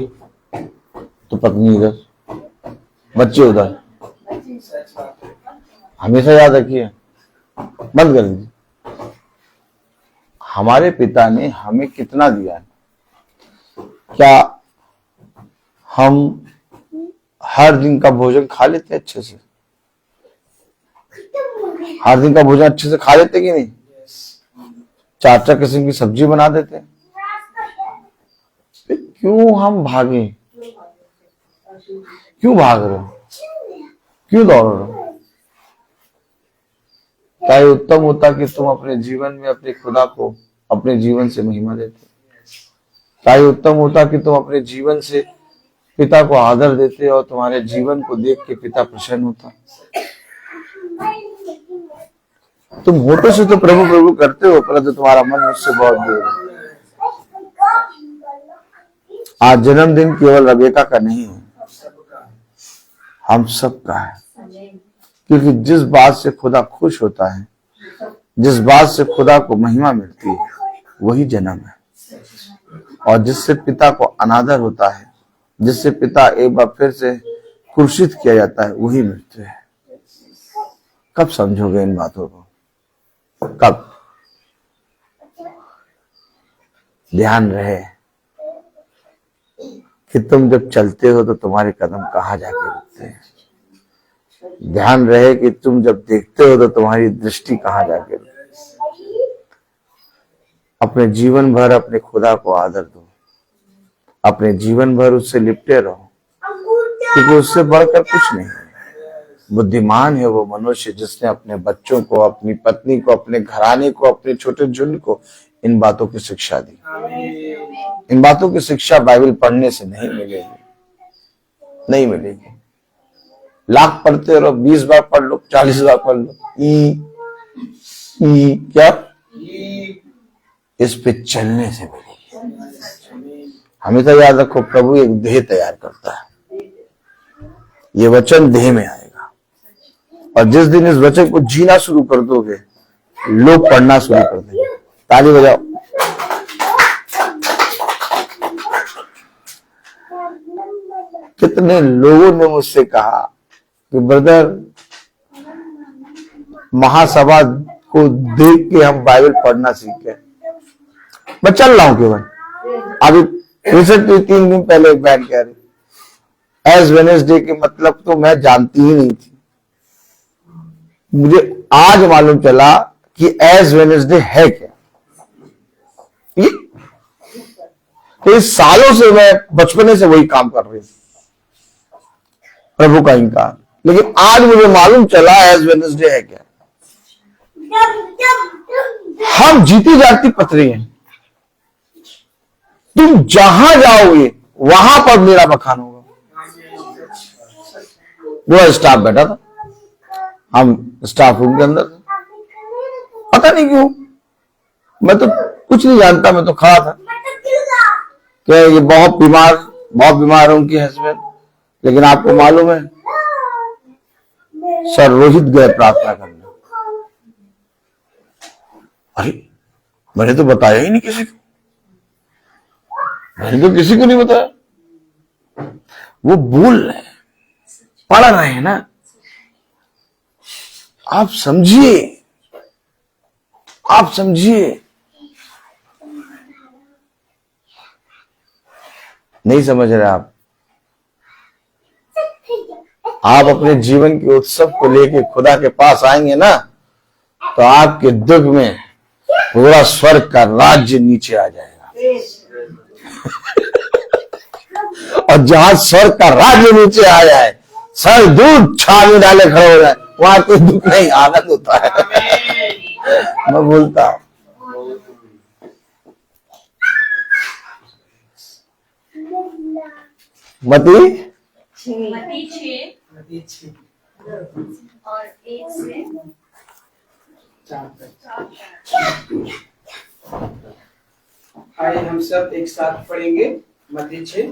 तो पत्नी इधर, बच्चे उधर। हमेशा याद रखिए, बंद कर दीजिए। हमारे पिता ने हमें कितना दिया है? क्या हम हर दिन का भोजन खा लेते अच्छे से? हर दिन का भोजन अच्छे से खा लेते कि नहीं? चार चार किस्म की सब्जी बना देते। क्यों हम भागे? क्यों भाग रहे हो? क्यों दौड़ रहे हो? क्या ये उत्तम होता कि तुम अपने जीवन में अपने खुदा को अपने जीवन से महिमा देते? क्या ये उत्तम होता कि तुम अपने जीवन से पिता को आदर देते और तुम्हारे जीवन को देख के पिता प्रसन्न होता? तुम होठों से तो प्रभु प्रभु करते हो, परंतु तुम्हारा मन मुझसे बहुत दूर है। आज जन्मदिन केवल रबेका का नहीं है, हम सबका है। क्योंकि जिस बात से खुदा खुश होता है, जिस बात से खुदा को महिमा मिलती है, वही जन्म है। और जिससे पिता को अनादर होता है, जिससे पिता एक बार फिर से क्रूसित किया जाता है, वही मृत्यु है। कब समझोगे इन बातों को? कब? ध्यान रहे कि तुम जब चलते हो तो तुम्हारे कदम कहाँ जाके रुकते हैं। ध्यान रहे कि तुम जब देखते हो तो तुम्हारी दृष्टि कहाँ जाके रुकती है। अपने जीवन भर अपने खुदा को आदर दो, अपने जीवन भर उससे लिपटे रहो, क्योंकि उससे बढ़कर कुछ नहीं है। बुद्धिमान है वो मनुष्य जिसने अपने बच्चों को, अपनी पत्नी को, अपने घराने को, अपने छोटे झुंड को इन बातों की शिक्षा दी। इन बातों की शिक्षा बाइबल पढ़ने से नहीं मिलेगी, नहीं मिलेगी। लाख पढ़ते रहो, 20 बार पढ़ लो, 40 बार पढ़ लो, क्या इस पे चलने से मिलेगी। हमेशा याद रखो, प्रभु एक देह तैयार करता है। ये वचन देह में आएगा, और जिस दिन इस वचन को जीना शुरू कर दोगे, लोग पढ़ना शुरू कर देंगे। ताली बजाओ। कितने लोगों ने मुझसे कहा कि ब्रदर, महासभा को देख के हम बाइबल पढ़ना सीखे। मैं चल रहा हूं केवल। अभी रिसेंटली 3 दिन पहले एक बहन कह रही, एज वेडनेसडे के मतलब तो मैं जानती ही नहीं थी। मुझे आज मालूम चला कि एज वेडनेसडे है क्या। ये कई सालों से मैं बचपने से वही काम कर रही थी, प्रभु का इनकार, लेकिन आज मुझे मालूम चला एज वेडनेसडे है क्या। हम जीती जागती पत्री हैं। तुम जहां जाओगे वहां पर मेरा बखान होगा। वो स्टाफ बैठा था, हम स्टाफ रूम के अंदर थे। पता नहीं क्यों, मैं तो कुछ नहीं जानता, मैं तो खड़ा था कि ये बहुत बीमार है उनके हस्बैंड। लेकिन आपको मालूम है सर रोहित गए प्रार्थना करने। अरे मैंने तो बताया ही नहीं किसी को, मैंने तो किसी को नहीं बताया। वो बोल रहे हैं, पढ़ रहे हैं ना, आप समझिए, आप समझिए। नहीं समझ रहे आप अपने जीवन के उत्सव को लेके खुदा के पास आएंगे ना, तो आपके दुख में पूरा स्वर्ग का राज्य नीचे आ जाएगा। और जहां स्वर्ग का राज्य नीचे आ जाए, सर दूध छाव डाले खड़े हो जाए, वहां कोई दुख नहीं, आनंद होता है। मैं बोलता हूं मती मती 6 और 1 से 4। आइए हम सब एक साथ पढ़ेंगे मत्ती 6।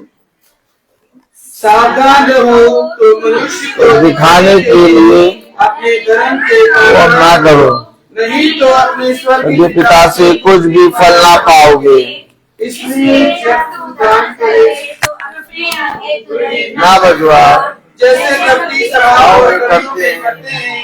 सावधान रहो तो मनुष्य को दिखाने के लिए अपने धर्म के और ना करो, नहीं तो अपने स्वर्गीय पिता से कुछ भी फल ना पाओगे। इसलिए जब तुम दान करे तो अपने आगे तुरंत ना बजवा जैसे कपटी सभाओं करते हैं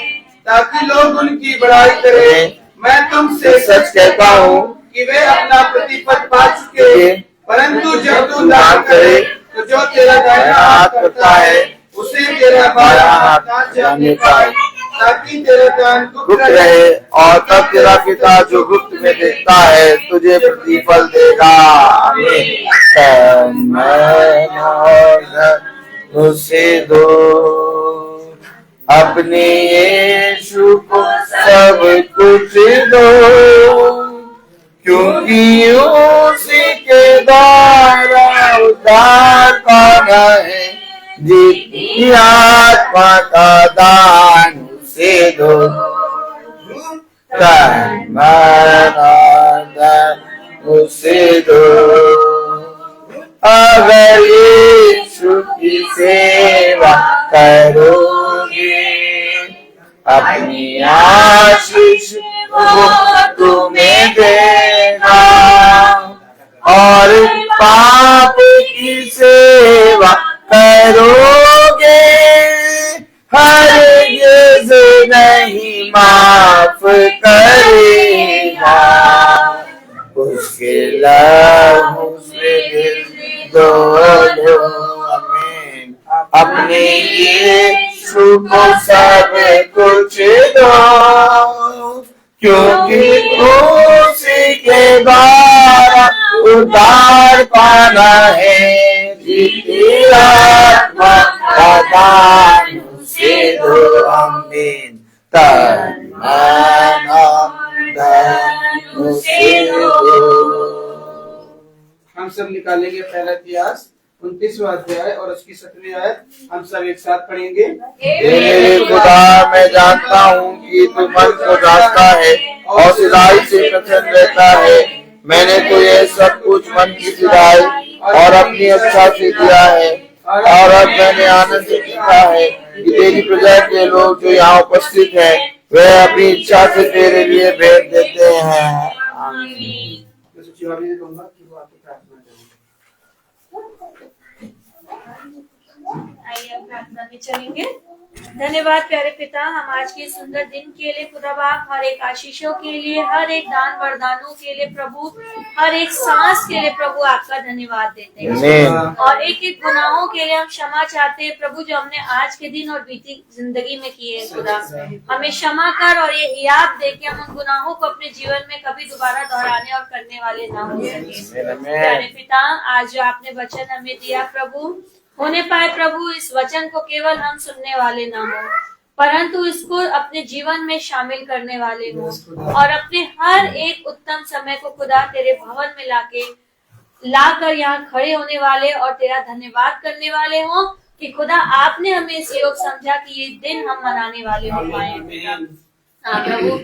ताकि लोग उनकी बड़ाई करें। मैं तुमसे सच कहता हूँ कि वे अपना प्रतिफल पा चुके। परंतु जब तू दान करे तो जो तेरा दाहिना हाथ करता है उसे तेरा बायां हाथ ना जाने पाए, ताकि तेरा दान गुप्त रहे, और तब तेरा पिता जो गुप्त में देखता है तुझे प्रतिफल देगा। आमीन। उसे दो अपने यीशु को सब कुछ दो, क्योंकि उसी के द्वारा उद्धार पाना है। जितनी आत्मा का दान उसे दो, उसे दो। अगर यीशु की सेवा करोगे, अपनी आशीष वो तुम्हें देगा, और पाप की सेवा करोगे, हरगिज़ नहीं माफ करेगा। उसके लहू से दो आमीन। अपने यीशु को सब कुछ दो, क्योंकि उसी के द्वारा उद्धार पाना है। जितनी आत्मा का दान उसे दो। आमीन। तन मन धन उसे दो। हम सब निकालेंगे पहला इतिहास 29वां अध्याय और उसकी 7वीं आयत। हम सब एक साथ पढ़ेंगे। मेरे खुदा, मैं जानता हूँ कि तू मन को जानता है और सिधाई से प्रसन्न रहता है। मैंने तो ये सब कुछ मन की सिधाई और अपनी इच्छा से दिया है, और अब मैंने आनंद से सीखा है कि तेरी प्रजा के लोग जो यहाँ उपस्थित हैं, वे अपनी इच्छा से तेरे लिए भेंट देते हैं। आमीन। मैं सचिव भी कहूंगा कि वो आपकी प्रार्थना करेंगे। आइए अब प्रार्थना में चलेंगे। धन्यवाद प्यारे पिता, हम आज के सुंदर दिन के लिए खुदा बाप, हर एक आशीषों के लिए, हर एक दान वरदानों के लिए प्रभु, हर एक सांस के लिए प्रभु आपका धन्यवाद देते हैं। और एक एक गुनाहों के लिए हम क्षमा चाहते हैं प्रभु, जो हमने आज के दिन और बीती जिंदगी में किए हैं खुदा। हमें क्षमा कर और ये याद दे कि हम उन गुनाहों को अपने जीवन में कभी दोबारा दोहराने और करने वाले ना हो सके। प्यारे पिता, आज जो आपने वचन हमें दिया प्रभु, होने पाए प्रभु इस वचन को केवल हम सुनने वाले ना हो, परंतु इसको अपने जीवन में शामिल करने वाले हो, और अपने हर एक उत्तम समय को खुदा तेरे भवन में लाकर यहाँ खड़े होने वाले और तेरा धन्यवाद करने वाले हो कि खुदा आपने हमें इस योग समझा कि ये दिन हम मनाने वाले हो पाए। हाँ प्रभु,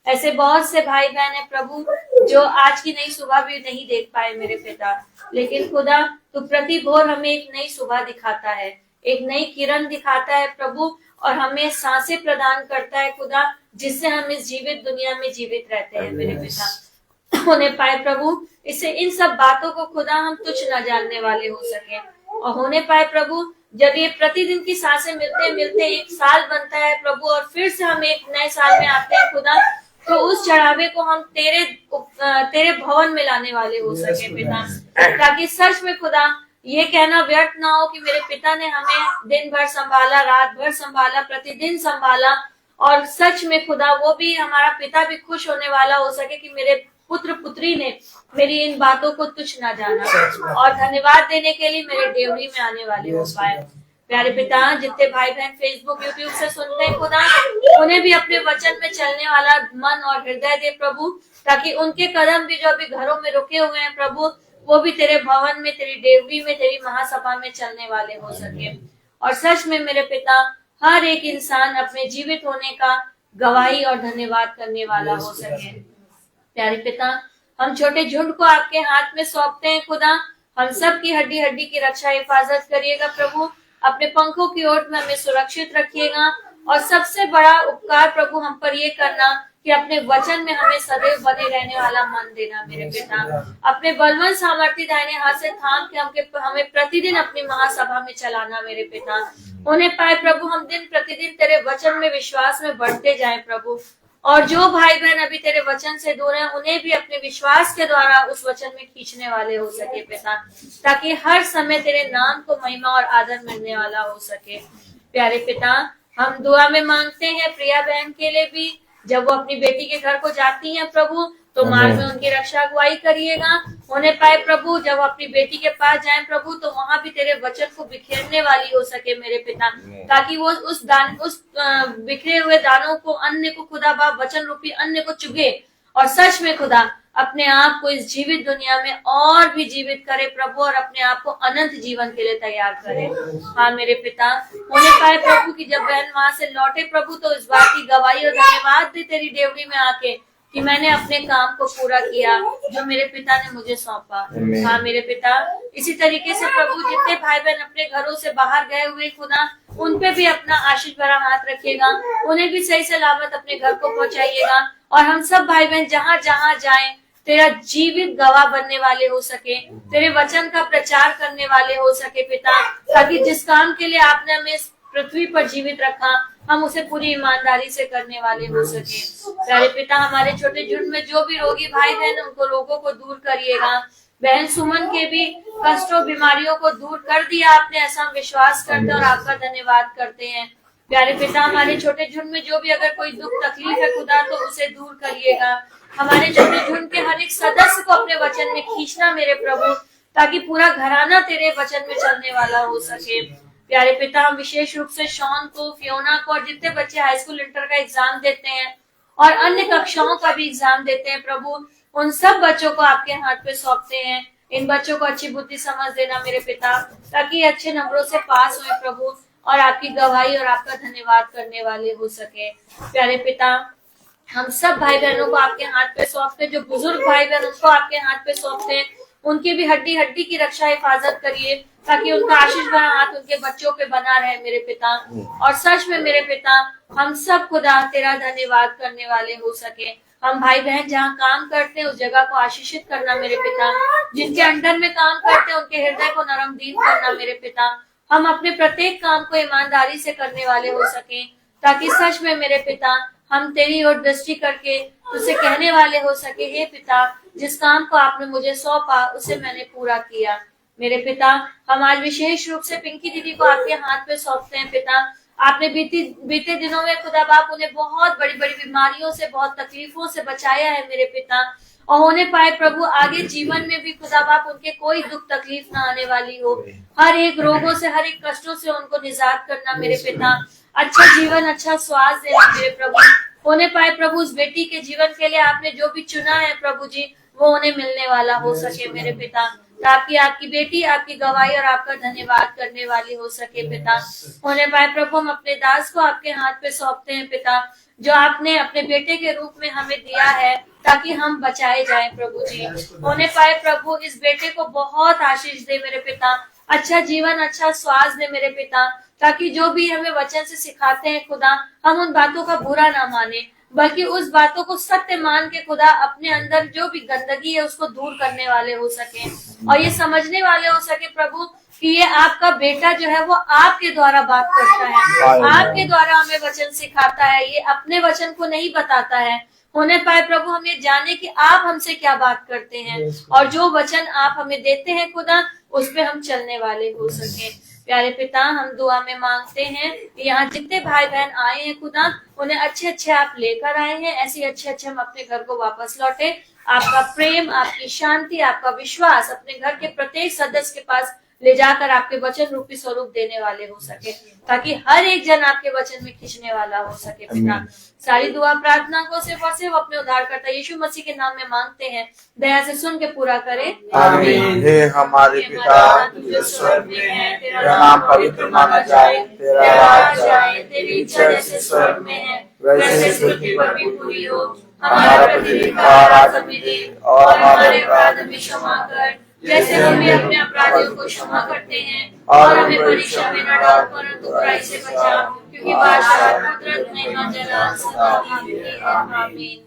ऐसे बहुत से भाई बहन है प्रभु जो आज की नई सुबह भी नहीं देख पाए मेरे पिता, लेकिन खुदा तू प्रति भोर हमें एक नई सुबह दिखाता है, एक नई किरण दिखाता है प्रभु, और हमें सांसें प्रदान करता है खुदा, जिससे हम इस जीवित दुनिया में जीवित रहते हैं मेरे पिता। होने पाए प्रभु इससे इन सब बातों को खुदा हम तुच्छ न जानने वाले हो सके, और होने पाए प्रभु जब ये प्रतिदिन की सांसें मिलते मिलते एक साल बनता है प्रभु, और फिर से हम एक नए साल में आते हैं खुदा, तो उस चढ़ावे को हम तेरे भवन में लाने वाले हो सके पिता, ताकि सच में खुदा ये कहना व्यर्थ ना हो कि मेरे पिता ने हमें दिन भर संभाला, रात भर संभाला, प्रतिदिन संभाला, और सच में खुदा वो भी हमारा पिता भी खुश होने वाला हो सके कि मेरे पुत्र पुत्री ने मेरी इन बातों को तुच्छ ना जाना, और धन्यवाद देने के लिए मेरे डेवरी में आने वाले हो पाए। प्यारे पिता, जितने भाई बहन फेसबुक यूट्यूब से सुनते हैं खुदा, उन्हें भी अपने वचन में चलने वाला मन और हृदय दे प्रभु, ताकि उनके कदम भी जो अभी घरों में रुके हुए हैं प्रभु, वो भी तेरे भवन में, तेरी डेवरी में, तेरी महासभा में चलने वाले हो सके। और सच में मेरे पिता, हर एक इंसान अपने जीवित होने का गवाही और धन्यवाद करने वाला हो सके। प्यारे पिता, हम छोटे झुंड को आपके हाथ में सौंपते हैं खुदा, हम सब की हड्डी हड्डी की रक्षा हिफाजत करिएगा प्रभु, अपने पंखों की ओर में हमें सुरक्षित रखिएगा, और सबसे बड़ा उपकार प्रभु हम पर ये करना कि अपने वचन में हमें सदैव बने रहने वाला मन देना मेरे पिता, अपने बलवंत सामर्थ्य दाहिने हाथ से थाम के हमें प्रतिदिन अपनी महासभा में चलाना मेरे पिता। होने पाए प्रभु हम दिन प्रतिदिन तेरे वचन में विश्वास में बढ़ते जाएं प्रभु, और जो भाई बहन अभी तेरे वचन से दूर हैं उन्हें भी अपने विश्वास के द्वारा उस वचन में खींचने वाले हो सके पिता, ताकि हर समय तेरे नाम को महिमा और आदर मिलने वाला हो सके। प्यारे पिता, हम दुआ में मांगते हैं प्रिया बहन के लिए भी, जब वो अपनी बेटी के घर को जाती हैं प्रभु, तो मार्ग में उनकी रक्षा अगुवाई करिएगा। होने पाए प्रभु जब अपनी बेटी के पास जाएं प्रभु, तो वहाँ भी तेरे वचन को बिखेरने वाली हो सके मेरे पिता, ताकि वो उस बिखरे हुए दानों को, अन्न को खुदा बाप वचन रूपी अन्न को चुगे, और सच में खुदा अपने आप को इस जीवित दुनिया में और भी जीवित करे प्रभु, और अपने आप को अनंत जीवन के लिए तैयार करे। हाँ मेरे पिता, होने पाए प्रभु कि जब बहन वहां से लौटे प्रभु, तो इस बात की गवाही और धन्यवाद दे तेरी डेवरी में आके कि मैंने अपने काम को पूरा किया जो मेरे पिता ने मुझे सौंपा। हाँ मेरे पिता, इसी तरीके से प्रभु जितने भाई बहन अपने घरों से बाहर गए हुए खुदा, उन पे भी अपना आशीष भरा हाथ रखिएगा, उन्हें भी सही सलामत अपने घर को पहुंचाइएगा, और हम सब भाई बहन जहाँ जहाँ जाएं तेरा जीवित गवाह बनने वाले हो सके, तेरे वचन का प्रचार करने वाले हो सके पिता, ताकि जिस काम के लिए आपने हमें इस पृथ्वी पर जीवित रखा, हम उसे पूरी ईमानदारी से करने वाले हो सके। प्यारे पिता, हमारे छोटे झुंड में जो भी रोगी भाई बहन, उनको रोगों को दूर करिएगा। बहन सुमन के भी कष्टों बीमारियों को दूर कर दिया आपने, ऐसा हम विश्वास करते हैं और आपका धन्यवाद करते हैं। प्यारे पिता, हमारे छोटे झुंड में जो भी अगर कोई दुख तकलीफ है खुदा, तो उसे दूर करिएगा। हमारे छोटे झुंड के हर एक सदस्य को अपने वचन में खींचना मेरे प्रभु, ताकि पूरा घराना तेरे वचन में चलने वाला हो सके। प्यारे पिता, हम विशेष रूप से शॉन को, फियोना को, और जितने बच्चे हाई स्कूल इंटर का एग्जाम देते हैं और अन्य कक्षाओं का भी एग्जाम देते हैं प्रभु, उन सब बच्चों को आपके हाथ पे सौंपते हैं। इन बच्चों को अच्छी बुद्धि समझ देना मेरे पिता, ताकि अच्छे नंबरों से पास हुए प्रभु, और आपकी गवाही और आपका धन्यवाद करने वाले हो सके। प्यारे पिता, हम सब भाई बहनों को आपके हाथ पे सौंपते हैं, जो बुजुर्ग भाई बहन उनको आपके हाथ पे सौंपते हैं, उनकी भी हड्डी हड्डी की रक्षा हिफाजत करिए, ताकि उनका आशीष भरा हाथ उनके बच्चों पे बना रहे मेरे पिता। और सच में मेरे पिता, हम सब खुदा तेरा धन्यवाद करने वाले हो सके। हम भाई बहन जहाँ काम करते हैं उस जगह को आशीषित करना मेरे पिता, जिनके अंडर में काम करते हैं उनके हृदय को नरम दीन करना मेरे पिता, हम अपने प्रत्येक काम को ईमानदारी से करने वाले हो सके, ताकि सच में मेरे पिता हम तेरी ओर दृष्टि करके तुझसे कहने वाले हो सके, हे पिता, जिस काम को आपने मुझे सौंपा उसे मैंने पूरा किया। मेरे पिता, हम आज विशेष रूप से पिंकी दीदी को आपके हाथ में सौंपते हैं। पिता, आपने बीते दिनों में खुदा बाप उन्हें बहुत बड़ी बड़ी बीमारियों से, बहुत तकलीफों से बचाया है मेरे पिता, और होने पाए प्रभु आगे जीवन में भी खुदा बाप उनके कोई दुख तकलीफ ना आने वाली हो। हर एक रोगों से, हर एक कष्टों से उनको निजात करना मेरे पिता, अच्छा जीवन, अच्छा स्वास्थ्य देना मेरे प्रभु। होने पाए प्रभु उस बेटी के जीवन के लिए आपने जो भी चुना है प्रभु जी, वो उन्हें मिलने वाला हो सके मेरे पिता, ताकि आपकी बेटी आपकी गवाही और आपका धन्यवाद करने वाली हो सके पिता। होने पाए प्रभु हम अपने दास को आपके हाथ पे सौंपते हैं पिता, जो आपने अपने बेटे के रूप में हमें दिया है ताकि हम बचाए जाएं प्रभु जी। होने पाए प्रभु इस बेटे को बहुत आशीष दे मेरे पिता, अच्छा जीवन, अच्छा स्वास्थ्य दे मेरे पिता, ताकि जो भी हमें वचन से सिखाते हैं खुदा, हम उन बातों का बुरा ना माने, बल्कि उस बातों को सत्य मान के खुदा अपने अंदर जो भी गंदगी है उसको दूर करने वाले हो सके, और ये समझने वाले हो सके प्रभु कि ये आपका बेटा जो है वो आपके द्वारा बात करता है, आपके द्वारा हमें वचन सिखाता है, ये अपने वचन को नहीं बताता है। होने पाए प्रभु हम ये जाने कि आप हमसे क्या बात करते हैं, और जो वचन आप हमें देते हैं खुदा उस पे हम चलने वाले हो सके। प्यारे पिता, हम दुआ में मांगते हैं कि यहाँ जितने भाई बहन आए हैं खुदा, उन्हें अच्छे अच्छे आप लेकर आए हैं, ऐसे अच्छे अच्छे हम अपने घर को वापस लौटे। आपका प्रेम, आपकी शांति, आपका विश्वास अपने घर के प्रत्येक सदस्य के पास ले जाकर आपके वचन रूपी स्वरूप देने वाले हो सके, ताकि हर एक जन आपके वचन में खींचने वाला हो सके पिता। सारी दुआ प्रार्थना को सिर्फ और सिर्फ अपने उद्धारकर्ता यीशु मसीह के नाम में मांगते हैं, दया से सुन के पूरा करे। आमीन। हे हमारे पिता जो स्वर्ग में है, तेरा नाम पवित्र माना जाए, तेरा राज आए, तेरी इच्छा जैसे स्वर्ग में है वैसे पृथ्वी पर भी पूरी हो। हमारा प्रतिदिन का आहार हमें दे, और हमारे अपराध हमें क्षमा कर, जैसे हम भी अपने अपराधियों को क्षमा करते हैं, और हमें परीक्षा में न डाल, परंतु बुराई से बचा, क्योंकि बादशाह, कुदरत, महिमा, जलाल सदा आपकी है। आमीन।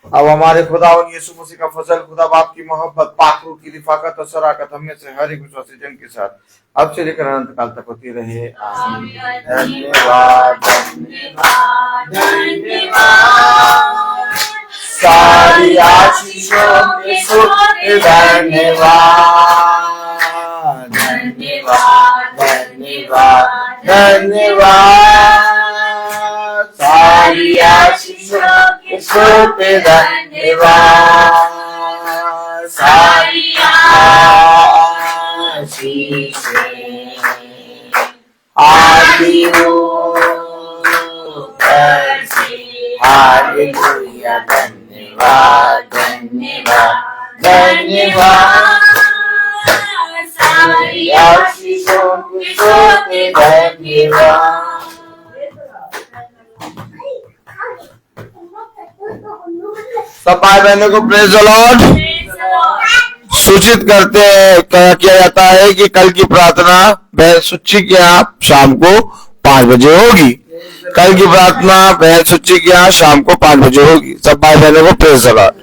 अब हमारे खुदा और यीशु मसीह का फजल, खुदा बाप की मोहब्बत, पाक रूह की रिफाकत और शराकत हमें से हर एक विश्वासी जन के साथ अब से लेकर अनंत काल तक होती रहे। आमीन। धन्यवाद, धन्यवाद, धन्यवाद, सारी आशीषों के सोते धन्यवाद, धन्यवाद, धन्यवाद, धन्यवाद, सारी आशीषों के सोते धन्यवाद, सारी आशीषें आदि हो हालेलुया। धन्यवाद, धन्यवाद, धन्यवाद, सारी आशीषों के सोते धन्यवाद। सब भाई बहनों को प्रेज द लॉर्ड सूचित करते हैं, किया जाता है कि कल की प्रार्थना बहन सुच्ची के यहाँ शाम को 5 बजे होगी। कल की प्रार्थना बहन सुच्ची के यहाँ शाम को 5 बजे होगी। सब भाई बहनों को प्रेज द लॉर्ड।